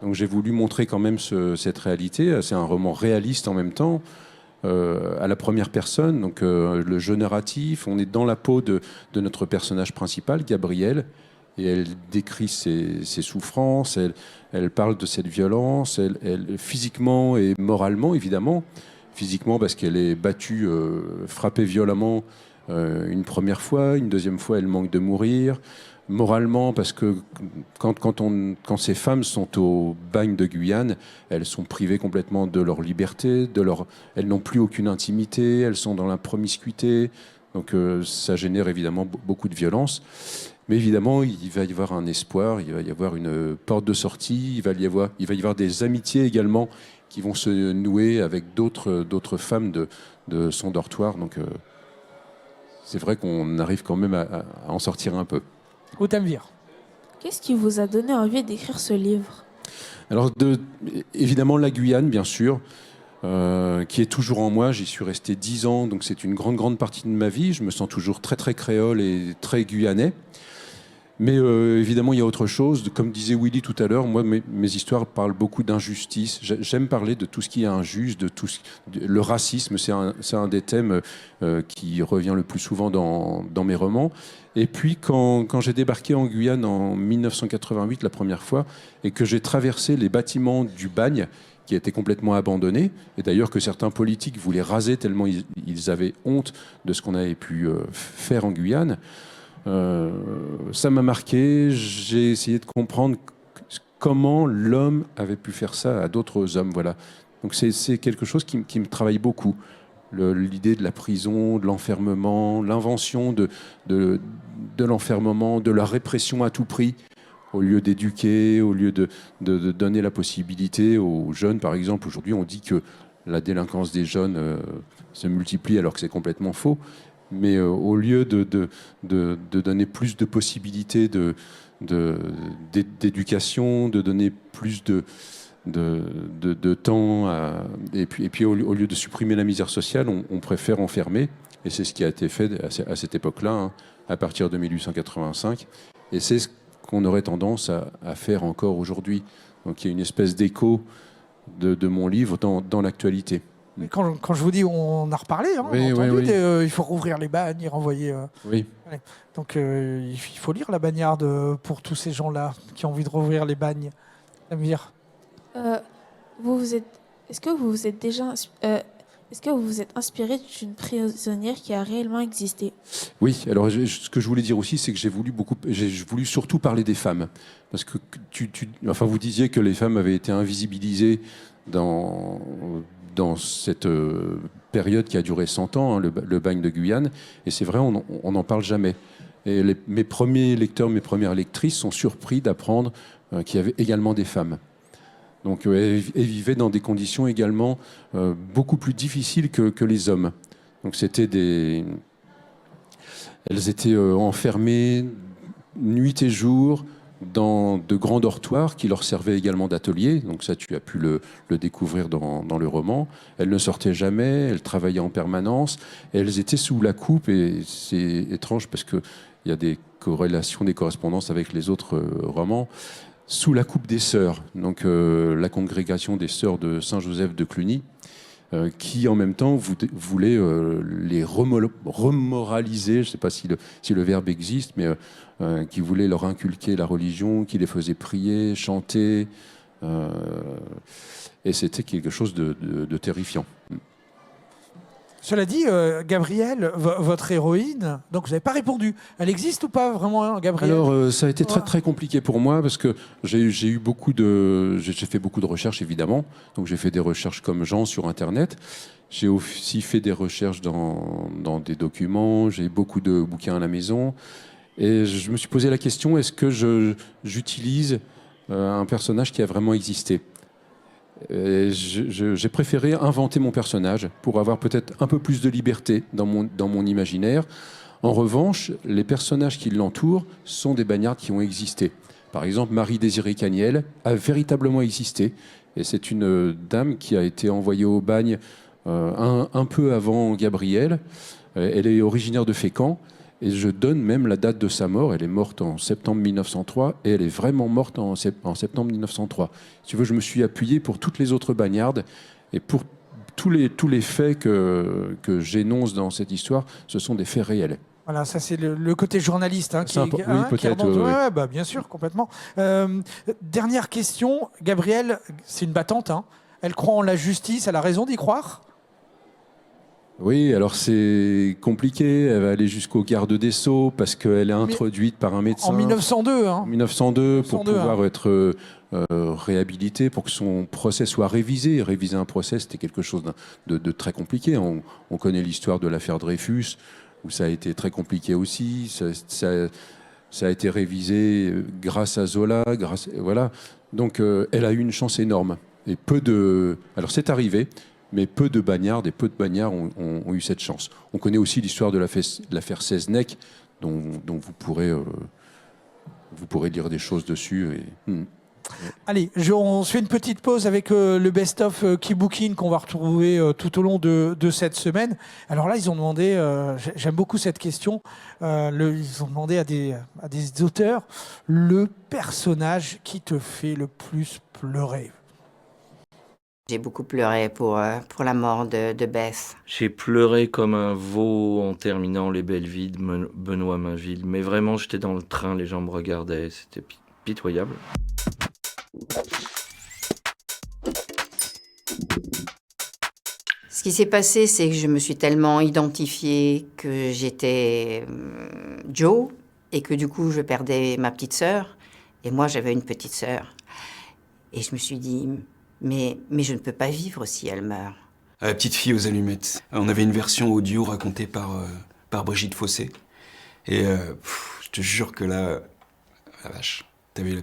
Donc j'ai voulu montrer quand même cette réalité. C'est un roman réaliste en même temps, à la première personne. Donc le jeu narratif, on est dans la peau de notre personnage principal, Gabriel, et elle décrit ses souffrances, elle parle de cette violence, elle physiquement et moralement, évidemment. Physiquement parce qu'elle est battue, frappée violemment une première fois, une deuxième fois elle manque de mourir. moralement, parce que quand ces femmes sont au bagne de Guyane, elles sont privées complètement de leur liberté, elles n'ont plus aucune intimité, elles sont dans la promiscuité, donc ça génère évidemment beaucoup de violence. Mais évidemment, il va y avoir un espoir, il va y avoir une porte de sortie, il va y avoir des amitiés également qui vont se nouer avec d'autres femmes de son dortoir. Donc c'est vrai qu'on arrive quand même à en sortir un peu. Autamvir. Qu'est-ce qui vous a donné envie d'écrire ce livre? Alors, évidemment, la Guyane, bien sûr, qui est toujours en moi. J'y suis resté 10 ans, donc c'est une grande partie de ma vie. Je me sens toujours très, très créole et très guyanais. Mais évidemment, il y a autre chose. Comme disait Willy tout à l'heure, moi, mes histoires parlent beaucoup d'injustice. J'aime parler de tout ce qui est injuste, le racisme, c'est un des thèmes qui revient le plus souvent dans mes romans. Et puis, quand j'ai débarqué en Guyane en 1988, la première fois, et que j'ai traversé les bâtiments du bagne, qui étaient complètement abandonnés, et d'ailleurs que certains politiques voulaient raser tellement ils avaient honte de ce qu'on avait pu faire en Guyane, ça m'a marqué. J'ai essayé de comprendre comment l'homme avait pu faire ça à d'autres hommes. Voilà. Donc c'est quelque chose qui me travaille beaucoup. L'idée de la prison, de l'enfermement, l'invention de l'enfermement, de la répression à tout prix, au lieu d'éduquer, au lieu de donner la possibilité aux jeunes. Par exemple, aujourd'hui, on dit que la délinquance des jeunes se multiplie alors que c'est complètement faux. Mais au lieu de donner plus de possibilités d'éducation, de donner plus de temps, et puis au lieu de supprimer la misère sociale, on préfère enfermer. Et c'est ce qui a été fait à cette époque-là, hein, à partir de 1885. Et c'est ce qu'on aurait tendance à faire encore aujourd'hui. Donc il y a une espèce d'écho de mon livre dans l'actualité. Mais quand je vous dis, on a reparlé, hein, Oui, on a entendu, oui. il faut rouvrir les bagnes et renvoyer. Oui. Ouais. Donc il faut lire la bagnarde pour tous ces gens-là qui ont envie de rouvrir les bagnes. Amir. Est-ce que vous vous êtes déjà est-ce que vous vous êtes inspiré d'une prisonnière qui a réellement existé? Oui, alors ce que je voulais dire aussi, c'est que j'ai voulu surtout parler des femmes. Parce que vous disiez que les femmes avaient été invisibilisées dans cette période qui a duré 100 ans, hein, le bagne de Guyane. Et c'est vrai, on n'en parle jamais. Et mes premiers lecteurs, mes premières lectrices sont surpris d'apprendre qu'il y avait également des femmes. Donc elles vivaient dans des conditions également beaucoup plus difficiles que les hommes. Donc elles étaient enfermées nuit et jour dans de grands dortoirs qui leur servaient également d'atelier. Donc ça, tu as pu le découvrir dans le roman. Elles ne sortaient jamais, elles travaillaient en permanence. Elles étaient sous la coupe, et c'est étrange parce qu'il y a des corrélations, des correspondances avec les autres romans, sous la coupe des sœurs. Donc la congrégation des sœurs de Saint-Joseph de Cluny, qui en même temps voulait les remoraliser, je ne sais pas si le verbe existe, mais qui voulait leur inculquer la religion, qui les faisait prier, chanter, et c'était quelque chose de terrifiant. Cela dit, Gabrielle, votre héroïne, donc vous n'avez pas répondu. Elle existe ou pas vraiment, hein, Gabrielle? Alors, ça a été très très compliqué pour moi parce que j'ai fait beaucoup de recherches, évidemment. Donc j'ai fait des recherches comme Jean sur Internet. J'ai aussi fait des recherches dans des documents. J'ai beaucoup de bouquins à la maison. Et je me suis posé la question, est-ce que j'utilise un personnage qui a vraiment existé? J'ai préféré inventer mon personnage pour avoir peut-être un peu plus de liberté dans mon imaginaire. En revanche, les personnages qui l'entourent sont des bagnardes qui ont existé. Par exemple, Marie-Désirée Cagniel a véritablement existé. Et c'est une dame qui a été envoyée au bagne un peu avant Gabrielle. Elle est originaire de Fécamp. Et je donne même la date de sa mort. Elle est morte en septembre 1903 et elle est vraiment morte en septembre 1903. Si tu veux, je me suis appuyé pour toutes les autres bagnardes et pour tous les faits que j'énonce dans cette histoire, ce sont des faits réels. Voilà, ça c'est le côté journaliste qui peut-être. Ouais, bah, bien sûr, complètement. Dernière question, Gabrielle, c'est une battante. Hein. Elle croit en la justice, elle a raison d'y croire? Oui, alors c'est compliqué. Elle va aller jusqu'au garde des Sceaux parce qu'elle est introduite par un médecin. En 1902, hein. En 1902, pour 1902, pouvoir être réhabilitée, pour que son procès soit révisé. Réviser un procès, c'était quelque chose de très compliqué. On connaît l'histoire de l'affaire Dreyfus, où ça a été très compliqué aussi. Ça a été révisé grâce à Zola. Voilà. Donc elle a eu une chance énorme. Et alors c'est arrivé, mais peu de bagnardes et peu de bagnards ont eu cette chance. On connaît aussi l'histoire de l'affaire Seznec, dont vous pourrez lire des choses dessus. Allez, on se fait une petite pause avec le best-of Keybooking qu'on va retrouver tout au long de cette semaine. Alors là, ils ont demandé, j'aime beaucoup cette question, ils ont demandé à des auteurs le personnage qui te fait le plus pleurer. J'ai beaucoup pleuré pour la mort de Beth. J'ai pleuré comme un veau en terminant Les Belles Vies de Benoît Mainville. Mais vraiment, j'étais dans le train, les gens me regardaient, c'était pitoyable. Ce qui s'est passé, c'est que je me suis tellement identifiée que j'étais Joe et que du coup, je perdais ma petite sœur. Et moi, j'avais une petite sœur. Et je me suis dit, mais je ne peux pas vivre si elle meurt. La petite fille aux allumettes. On avait une version audio racontée par Brigitte Fossé. Et je te jure que là, la vache, t'avais la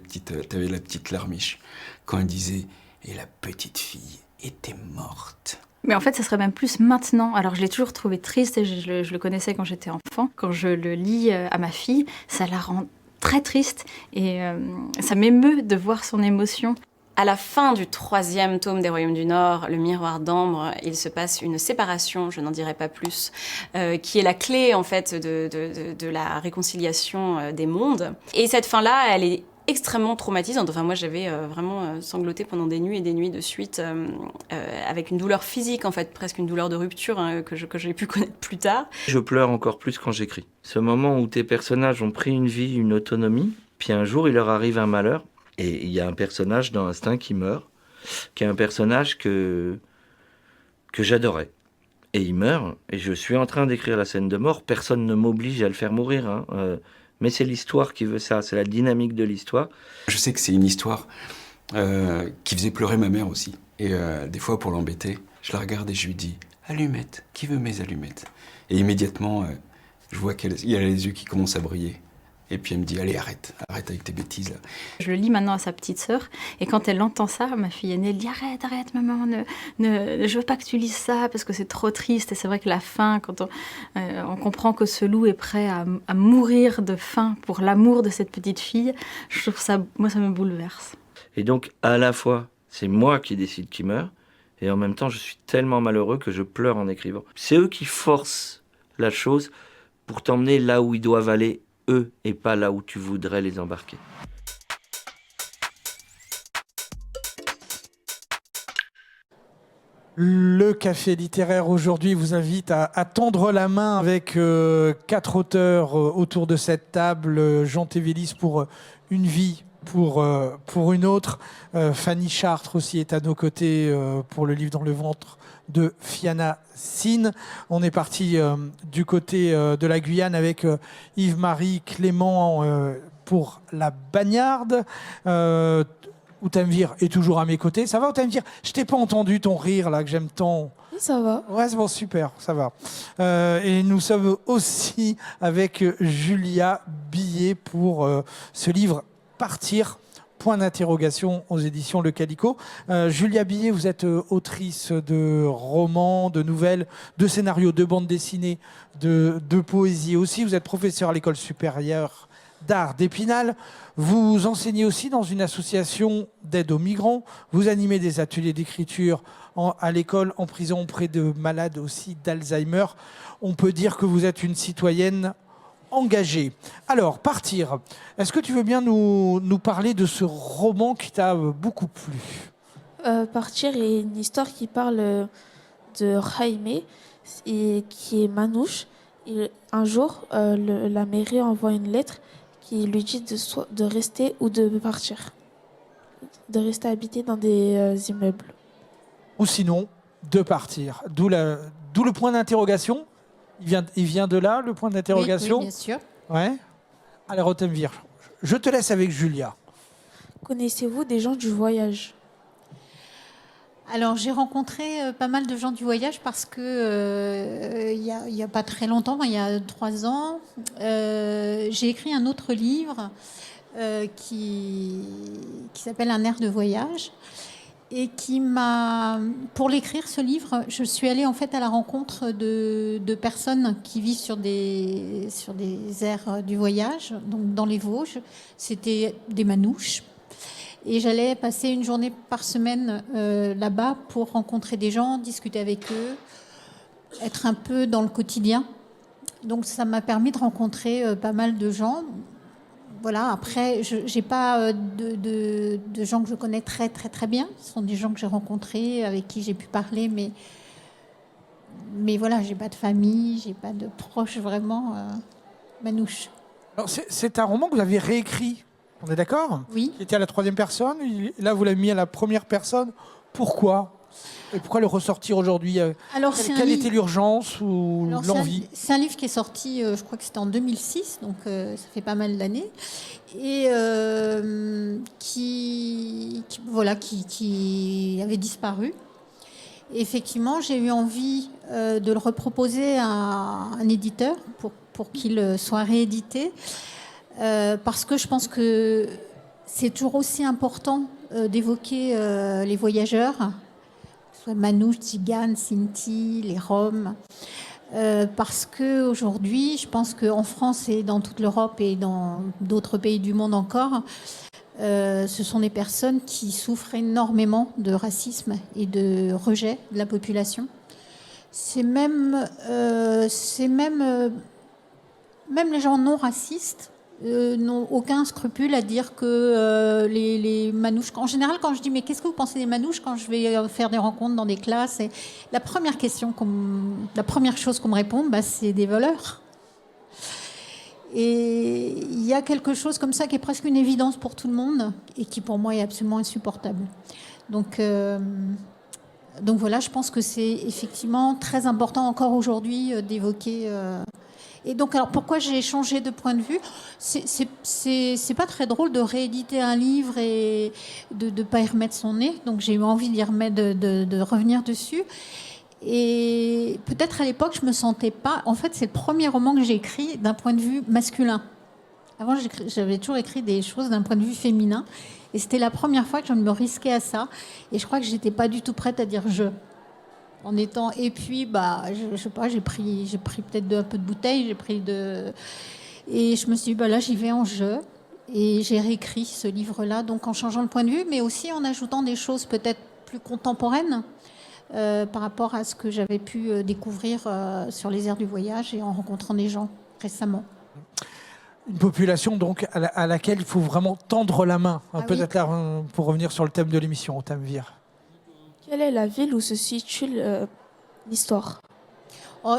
petite larmiche quand elle disait « Et la petite fille était morte ». Mais en fait, ça serait même plus maintenant. Alors, je l'ai toujours trouvé triste et je le connaissais quand j'étais enfant. Quand je le lis à ma fille, ça la rend très triste et ça m'émeut de voir son émotion. À la fin du 3e tome des Royaumes du Nord, Le Miroir d'Ambre, il se passe une séparation, je n'en dirai pas plus, qui est la clé en fait de la réconciliation des mondes. Et cette fin-là, elle est extrêmement traumatisante. Enfin, moi, j'avais vraiment sangloté pendant des nuits et des nuits de suite, avec une douleur physique, en fait, presque une douleur de rupture que j'ai pu connaître plus tard. Je pleure encore plus quand j'écris. Ce moment où tes personnages ont pris une vie, une autonomie, puis un jour, il leur arrive un malheur, et il y a un personnage dans Instinct qui meurt, qui est un personnage que j'adorais. Et il meurt, et je suis en train d'écrire la scène de mort. Personne ne m'oblige à le faire mourir, hein. Mais c'est l'histoire qui veut ça, c'est la dynamique de l'histoire. Je sais que c'est une histoire qui faisait pleurer ma mère aussi. Et des fois, pour l'embêter, je la regarde et je lui dis « Allumettes, qui veut mes allumettes ?» Et immédiatement, je vois qu'il y a les yeux qui commencent à briller. Et puis elle me dit « Allez, arrête avec tes bêtises là. » Je le lis maintenant à sa petite sœur, et quand elle entend ça, ma fille aînée, elle dit « Arrête, maman, je veux pas que tu lises ça, parce que c'est trop triste. » Et c'est vrai que la fin, quand on comprend que ce loup est prêt à mourir de faim pour l'amour de cette petite fille, je trouve ça, moi, ça me bouleverse. Et donc, à la fois, c'est moi qui décide qu'il meurt, et en même temps, je suis tellement malheureux que je pleure en écrivant. C'est eux qui forcent la chose pour t'emmener là où ils doivent aller, eux, et pas là où tu voudrais les embarquer. Le Café littéraire aujourd'hui vous invite à tendre la main avec 4 auteurs autour de cette table. Jean Tévélis pour Une vie pour une autre. Fanny Chartres aussi est à nos côtés pour le livre Dans le ventre de Fianna Sine. On est parti du côté de la Guyane avec Yves-Marie Clément pour La Bagnarde. Outamvir est toujours à mes côtés. Ça va, Outamvir? Je t'ai pas entendu ton rire là que j'aime tant. Oui, ça va. Ouais, c'est bon, super, ça va. Et nous sommes aussi avec Julia Billet pour ce livre Partir, point d'interrogation aux éditions Le Calico. Julia Billet, vous êtes autrice de romans, de nouvelles, de scénarios, de bandes dessinées, de poésie aussi. Vous êtes professeure à l'École supérieure d'art d'Épinal. Vous enseignez aussi dans une association d'aide aux migrants. Vous animez des ateliers d'écriture à l'école, en prison, auprès de malades aussi d'Alzheimer. On peut dire que vous êtes une citoyenne engagée. Alors, Partir, est-ce que tu veux bien nous parler de ce roman qui t'a beaucoup plu? Partir est une histoire qui parle de Jaime et qui est manouche. Et un jour, la mairie envoie une lettre qui lui dit de rester ou de partir, de rester habité dans des immeubles. Ou sinon, de partir. D'où D'où le point d'interrogation. Il vient de là, le point d'interrogation. Oui, bien sûr. Ouais. Alors, Autumnville, je te laisse avec Julia. Connaissez-vous des gens du voyage? Alors, j'ai rencontré pas mal de gens du voyage parce que il y a pas très longtemps, il y a 3 ans, j'ai écrit un autre livre qui s'appelle Un air de voyage et qui m'a... Pour l'écrire, ce livre, je suis allée en fait à la rencontre de personnes qui vivent sur des aires du voyage, donc dans les Vosges. C'était des manouches. Et j'allais passer une journée par semaine là-bas pour rencontrer des gens, discuter avec eux, être un peu dans le quotidien. Donc ça m'a permis de rencontrer pas mal de gens. Voilà, après, je n'ai pas de gens que je connais très très très bien. Ce sont des gens que j'ai rencontrés, avec qui j'ai pu parler, mais voilà, j'ai pas de famille, j'ai pas de proches vraiment manouches. Alors, c'est un roman que vous avez réécrit, on est d'accord? Oui. Qui était à la 3e personne. Là, vous l'avez mis à la 1re personne. Pourquoi? Et pourquoi le ressortir aujourd'hui? Alors, quelle était l'urgence ou l'envie? C'est un livre qui est sorti, je crois que c'était en 2006, donc ça fait pas mal d'années, et qui avait disparu. Et effectivement, j'ai eu envie de le reproposer à un éditeur pour qu'il soit réédité, parce que je pense que c'est toujours aussi important d'évoquer les voyageurs, soit manouches, tziganes, sinti, les Roms, parce qu'aujourd'hui, je pense qu'en France et dans toute l'Europe et dans d'autres pays du monde encore, ce sont des personnes qui souffrent énormément de racisme et de rejet de la population. Même les gens non racistes n'ont aucun scrupule à dire que les manouches... En général, quand je dis « mais qu'est-ce que vous pensez des manouches ?» quand je vais faire des rencontres dans des classes, et la première chose qu'on me répond, c'est des voleurs. Et il y a quelque chose comme ça qui est presque une évidence pour tout le monde et qui pour moi est absolument insupportable. Donc voilà, je pense que c'est effectivement très important encore aujourd'hui d'évoquer... Et donc, alors pourquoi j'ai changé de point de vue? C'est pas très drôle de rééditer un livre et de ne pas y remettre son nez. Donc j'ai eu envie d'y remettre, de revenir dessus. Et peut-être à l'époque, je me sentais pas... En fait, c'est le premier roman que j'ai écrit d'un point de vue masculin. Avant, j'avais toujours écrit des choses d'un point de vue féminin. Et c'était la première fois que je me risquais à ça. Et je crois que j'étais pas du tout prête à dire « je ». En étant... Et puis, je sais pas, j'ai pris peut-être un peu de bouteille, et je me suis dit, là, j'y vais en jeu. Et j'ai réécrit ce livre-là, donc en changeant de point de vue, mais aussi en ajoutant des choses peut-être plus contemporaines par rapport à ce que j'avais pu découvrir sur les aires du voyage et en rencontrant des gens récemment. Une population donc à laquelle il faut vraiment tendre la main. Peut-être là, pour revenir sur le thème de l'émission, Autumnville. Quelle est la ville où se situe l'histoire?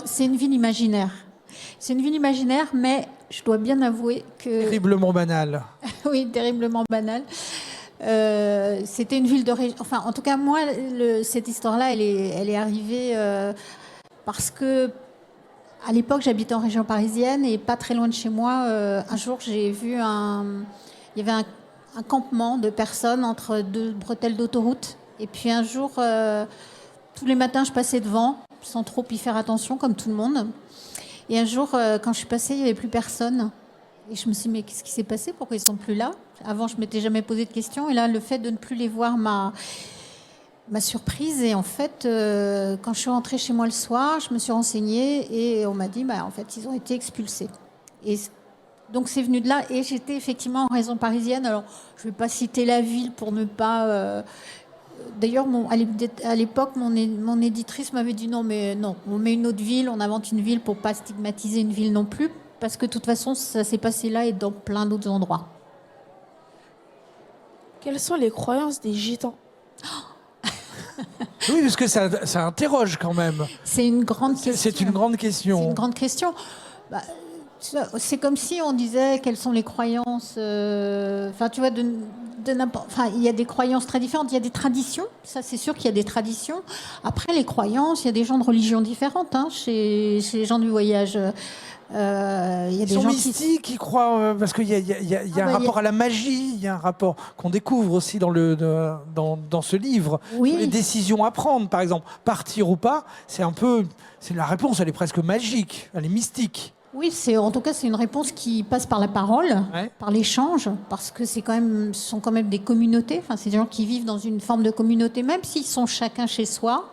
C'est une ville imaginaire. C'est une ville imaginaire, mais je dois bien avouer que... Terriblement banale. Oui, terriblement banale. C'était une ville de région... Enfin, en tout cas, moi, cette histoire-là, elle est arrivée parce que à l'époque, j'habitais en région parisienne et pas très loin de chez moi. Un jour, j'ai vu il y avait un campement de personnes entre 2 bretelles d'autoroute. Et puis un jour, tous les matins, je passais devant, sans trop y faire attention, comme tout le monde. Et un jour, quand je suis passée, il n'y avait plus personne. Et je me suis dit, mais qu'est-ce qui s'est passé? Pourquoi ils ne sont plus là? Avant, je ne m'étais jamais posé de questions. Et là, le fait de ne plus les voir m'a surprise. Et en fait, quand je suis rentrée chez moi le soir, je me suis renseignée et on m'a dit, en fait, ils ont été expulsés. Et donc, c'est venu de là. Et j'étais effectivement en région parisienne. Alors, je ne vais pas citer la ville pour ne pas... D'ailleurs, à l'époque, mon éditrice m'avait dit non, on met une autre ville, on invente une ville pour ne pas stigmatiser une ville non plus, parce que de toute façon, ça s'est passé là et dans plein d'autres endroits. Quelles sont les croyances des gitans? Oui, parce que ça interroge quand même. C'est une grande question. C'est une grande question. C'est une grande question. C'est comme si on disait quelles sont les croyances. Enfin, tu vois, enfin, il y a des croyances très différentes, il y a des traditions, ça c'est sûr qu'il y a des traditions. Après les croyances, il y a des gens de religions différentes, hein, chez les gens du voyage. Il y a Ils des sont gens mystiques, qui croient, parce qu'il y a un rapport à la magie, il y a un rapport qu'on découvre aussi dans ce livre. Oui. Sur les décisions à prendre, par exemple, partir ou pas, c'est la réponse, elle est presque magique, elle est mystique. Oui, en tout cas, c'est une réponse qui passe par la parole, par l'échange, parce que ce sont quand même des communautés. Enfin, c'est des gens qui vivent dans une forme de communauté, même s'ils sont chacun chez soi.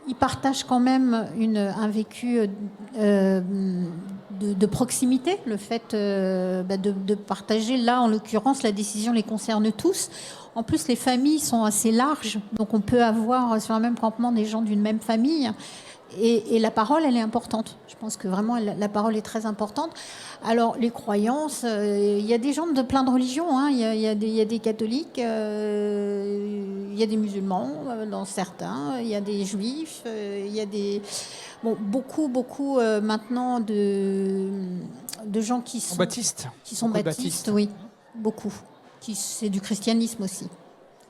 Ils partagent quand même un vécu de proximité, le fait de partager. Là, en l'occurrence, la décision les concerne tous. En plus, les familles sont assez larges, donc on peut avoir sur un même campement des gens d'une même famille. Et la parole, elle est importante. Je pense que vraiment, la parole est très importante. Alors, les croyances, il y a des gens de plein de religions. Hein. Il y a des catholiques, il y a des musulmans dans certains, il y a des juifs, il y a beaucoup maintenant de gens qui sont baptistes. Qui sont baptistes, oui, beaucoup. C'est du christianisme aussi,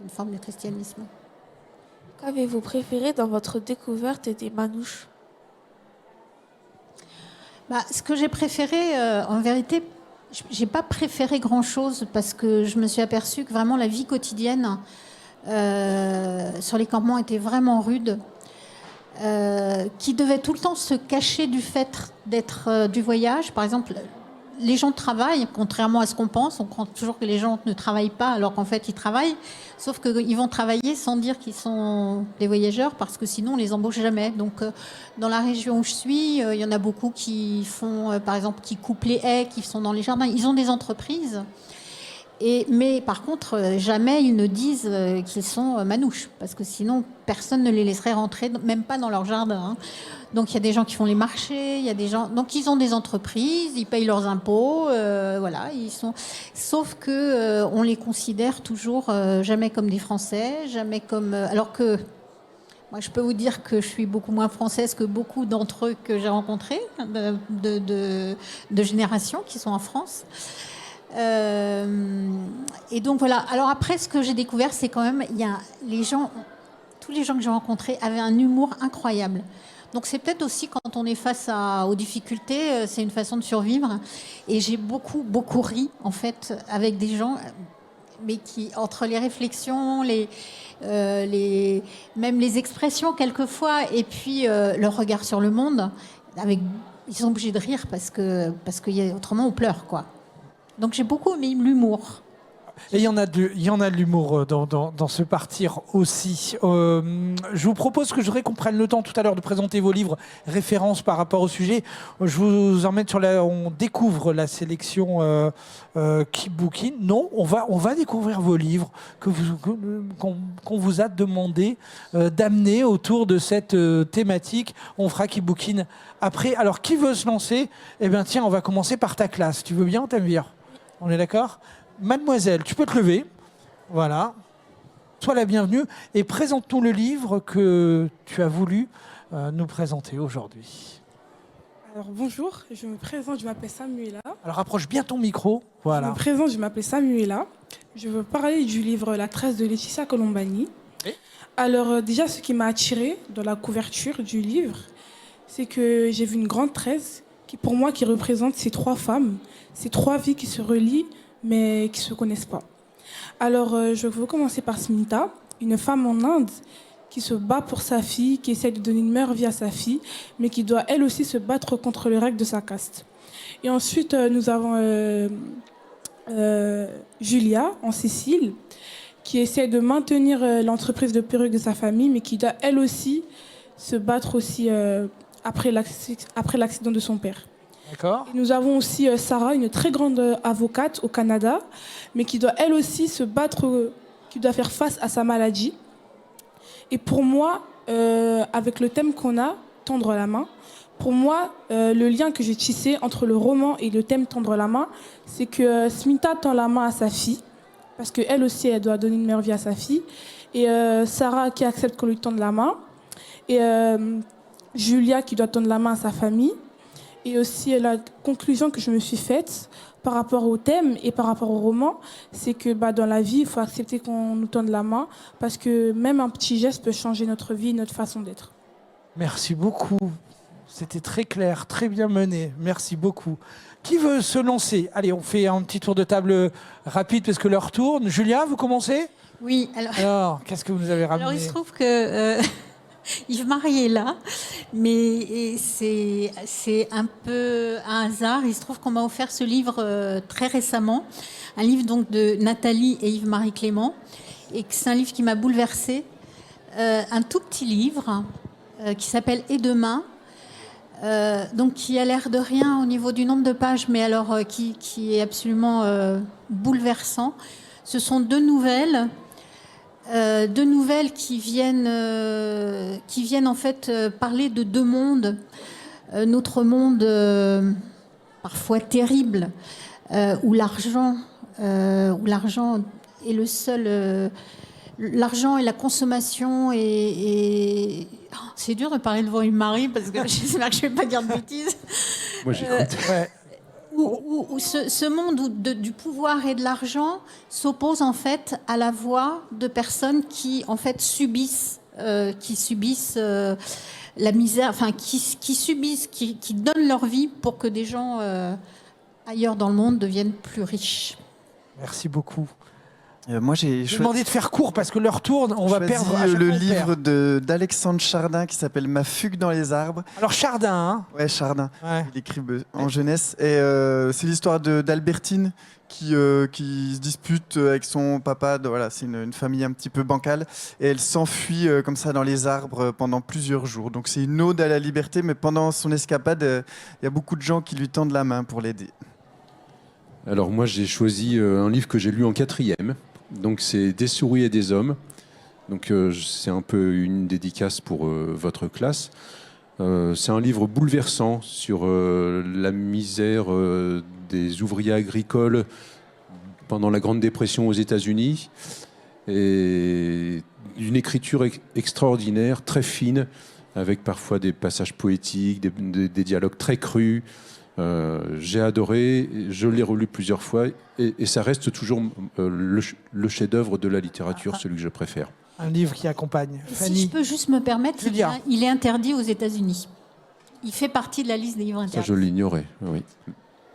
une forme de christianisme. Qu'avez-vous préféré dans votre découverte des manouches ? Ce que j'ai préféré, en vérité, j'ai pas préféré grand-chose parce que je me suis aperçue que vraiment la vie quotidienne sur les campements était vraiment rude, qui devait tout le temps se cacher du fait d'être du voyage. Par exemple, les gens travaillent, contrairement à ce qu'on pense. On croit toujours que les gens ne travaillent pas, alors qu'en fait, ils travaillent. Sauf qu'ils vont travailler sans dire qu'ils sont des voyageurs, parce que sinon, on les embauche jamais. Donc, dans la région où je suis, il y en a beaucoup qui font, par exemple, qui coupent les haies, qui sont dans les jardins. Ils ont des entreprises. Mais par contre, jamais ils ne disent qu'ils sont manouches, parce que sinon, personne ne les laisserait rentrer, même pas dans leur jardin. Hein. Donc il y a des gens qui font les marchés, il y a des gens. Donc ils ont des entreprises, ils payent leurs impôts, voilà. Sauf que on les considère toujours jamais comme des Français, jamais comme. Alors que moi, je peux vous dire que je suis beaucoup moins française que beaucoup d'entre eux que j'ai rencontrés de générations qui sont en France. Et donc voilà. Alors après, ce que j'ai découvert, c'est quand même, tous les gens que j'ai rencontrés avaient un humour incroyable. Donc c'est peut-être aussi quand on est face aux difficultés, c'est une façon de survivre. Et j'ai beaucoup ri en fait avec des gens, mais qui entre les réflexions, même les expressions quelquefois, et puis leur regard sur le monde, ils sont obligés de rire parce que autrement on pleure quoi. Donc j'ai beaucoup aimé l'humour. Et il y en a de l'humour dans ce partir aussi. Je vous propose que qu'on prenne le temps tout à l'heure de présenter vos livres, références par rapport au sujet. Je vous emmène on découvre la sélection Keep Booking. Non, on va découvrir vos livres qu'on vous a demandé d'amener autour de cette thématique. On fera Keep Booking après. Alors, qui veut se lancer ? Eh bien, tiens, on va commencer par ta classe. Tu veux bien, Tanvir ? On est d'accord ? Mademoiselle, tu peux te lever. Voilà. Sois la bienvenue et présente-nous le livre que tu as voulu nous présenter aujourd'hui. Alors bonjour, je me présente, je m'appelle Samuela. Alors approche bien ton micro. Voilà. Je me présente, je m'appelle Samuela. Je veux parler du livre La Tresse de Laetitia Colombani. Alors déjà, ce qui m'a attirée dans la couverture du livre, c'est que j'ai vu une grande tresse qui représente ces trois femmes, ces trois vies qui se relient mais qui ne se connaissent pas. Alors, je veux commencer par Smita, une femme en Inde qui se bat pour sa fille, qui essaie de donner une meilleure vie à sa fille, mais qui doit elle aussi se battre contre les règles de sa caste. Et ensuite, nous avons Julia, en Sicile, qui essaie de maintenir l'entreprise de perruques de sa famille, mais qui doit elle aussi se battre aussi après l'accident de son père. D'accord. Nous avons aussi Sarah, une très grande avocate au Canada, mais qui doit elle aussi se battre, qui doit faire face à sa maladie. Et pour moi, avec le thème qu'on a, Tendre la main, pour moi, le lien que j'ai tissé entre le roman et le thème Tendre la main, c'est que Smita tend la main à sa fille, parce qu'elle aussi, elle doit donner une meilleure vie à sa fille. Et Sarah qui accepte qu'on lui tende la main. Et Julia qui doit tendre la main à sa famille. Et aussi, la conclusion que je me suis faite par rapport au thème et par rapport au roman, c'est que dans la vie, il faut accepter qu'on nous tende la main parce que même un petit geste peut changer notre vie, notre façon d'être. Merci beaucoup. C'était très clair, très bien mené. Merci beaucoup. Qui veut se lancer? Allez, on fait un petit tour de table rapide parce que l'heure tourne. Julia, vous commencez? Oui, Alors, qu'est-ce que vous nous avez ramené? Alors, il se trouve que Yves-Marie est là, mais c'est un peu un hasard. Il se trouve qu'on m'a offert ce livre très récemment, un livre donc de Nathalie et Yves-Marie Clément, et c'est un livre qui m'a bouleversée. Un tout petit livre qui s'appelle Et demain, donc qui a l'air de rien au niveau du nombre de pages, mais alors qui est absolument bouleversant. Ce sont deux nouvelles qui viennent en fait parler de deux mondes. Notre monde parfois terrible, où l'argent est le seul. L'argent et la consommation et c'est dur de parler devant une Marie parce que j'espère que je ne vais pas dire de bêtises. Moi, j'écoute. Où ce monde du pouvoir et de l'argent s'oppose en fait à la voix de personnes qui en fait subissent la misère, enfin qui donnent leur vie pour que des gens ailleurs dans le monde deviennent plus riches. Merci beaucoup. Moi, j'ai demandé de faire court parce que l'heure tourne, on va perdre. Le livre d'Alexandre Chardin qui s'appelle Ma fugue dans les arbres. Alors Chardin, hein? Ouais, Chardin. Ouais. Il écrit en jeunesse. Et c'est l'histoire d'Albertine qui se dispute avec son papa. Voilà, c'est une famille un petit peu bancale. Et elle s'enfuit comme ça dans les arbres pendant plusieurs jours. Donc c'est une ode à la liberté, mais pendant son escapade, il y a beaucoup de gens qui lui tendent la main pour l'aider. Alors moi, j'ai choisi un livre que j'ai lu en 4e. Donc c'est Des souris et des hommes. Donc c'est un peu une dédicace pour votre classe. C'est un livre bouleversant sur la misère des ouvriers agricoles pendant la Grande Dépression aux États-Unis, et d'une écriture extraordinaire, très fine, avec parfois des passages poétiques, des dialogues très crus. J'ai adoré, je l'ai relu plusieurs fois et ça reste toujours le chef-d'œuvre de la littérature, celui que je préfère. Un livre qui accompagne. Si je peux juste me permettre, il est interdit aux États-Unis. Il fait partie de la liste des livres interdits. Ça, je l'ignorais, oui.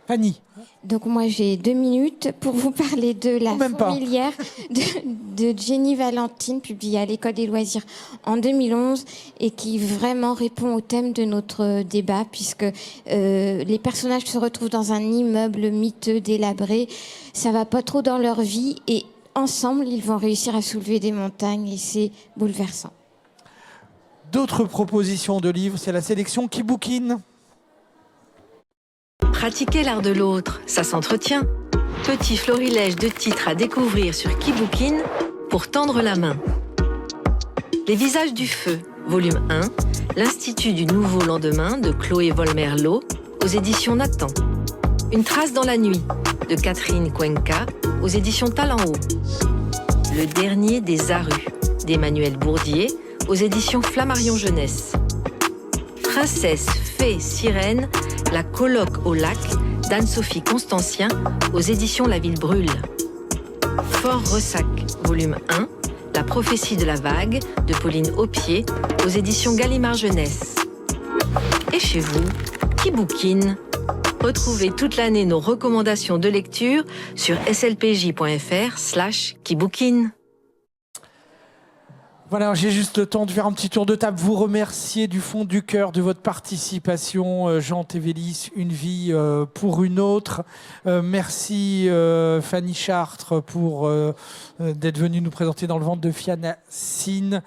Fanny. Donc moi j'ai 2 minutes pour vous parler de La Fourmilière de Jenny Valentine, publiée à l'École des loisirs en 2011 et qui vraiment répond au thème de notre débat puisque les personnages se retrouvent dans un immeuble miteux, délabré, ça va pas trop dans leur vie et ensemble ils vont réussir à soulever des montagnes et c'est bouleversant. D'autres propositions de livres, c'est la sélection Qui bouquine. Pratiquer l'art de l'autre, ça s'entretient. Petit florilège de titres à découvrir sur Qui bouquine pour tendre la main. Les visages du feu, volume 1, l'Institut du nouveau lendemain de Chloé Volmerlo aux éditions Nathan. Une trace dans la nuit de Catherine Cuenca aux éditions Talent Haut. Le dernier des Arus d'Emmanuel Bourdier aux éditions Flammarion Jeunesse. Princesse, fée, sirène, la colloque au lac d'Anne-Sophie Constancien aux éditions La Ville Brûle. Fort Ressac, volume 1, La prophétie de la vague de Pauline Aupier aux éditions Gallimard Jeunesse. Et chez vous, Qui bouquine? Retrouvez toute l'année nos recommandations de lecture sur slpj.fr/Qui bouquine. Voilà, j'ai juste le temps de faire un petit tour de table. Vous remercier du fond du cœur de votre participation. Jean Tévélis, Une vie pour une autre. Merci Fanny Chartres pour d'être venue nous présenter Dans le ventre de Fianna-Cine.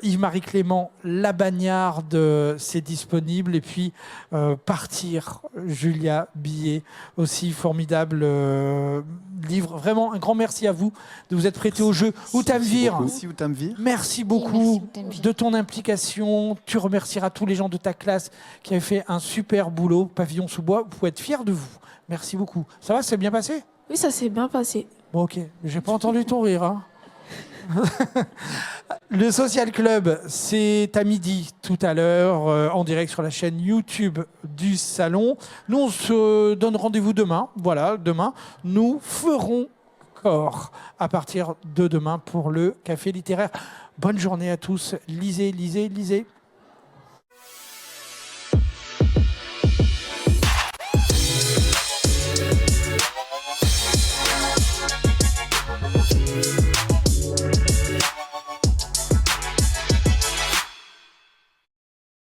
Yves-Marie Clément, La Bagnarde, c'est disponible. Et puis Partir, Julia Billet, aussi formidable livre. Vraiment un grand merci à vous de vous être prêté au jeu. Outamvir. Merci Outamvir. Merci beaucoup de ton implication. Tu remercieras tous les gens de ta classe qui avaient fait un super boulot. Pavillon sous bois, vous pouvez être fiers de vous. Merci beaucoup. Ça va, c'est bien passé? Oui, ça s'est bien passé. Bon, ok. J'ai pas entendu ton rire. Hein. Le Social Club, c'est à midi tout à l'heure, en direct sur la chaîne YouTube du Salon. Nous, on se donne rendez-vous demain. Voilà, demain, nous ferons corps à partir de demain pour le Café littéraire. Bonne journée à tous. Lisez, lisez, lisez.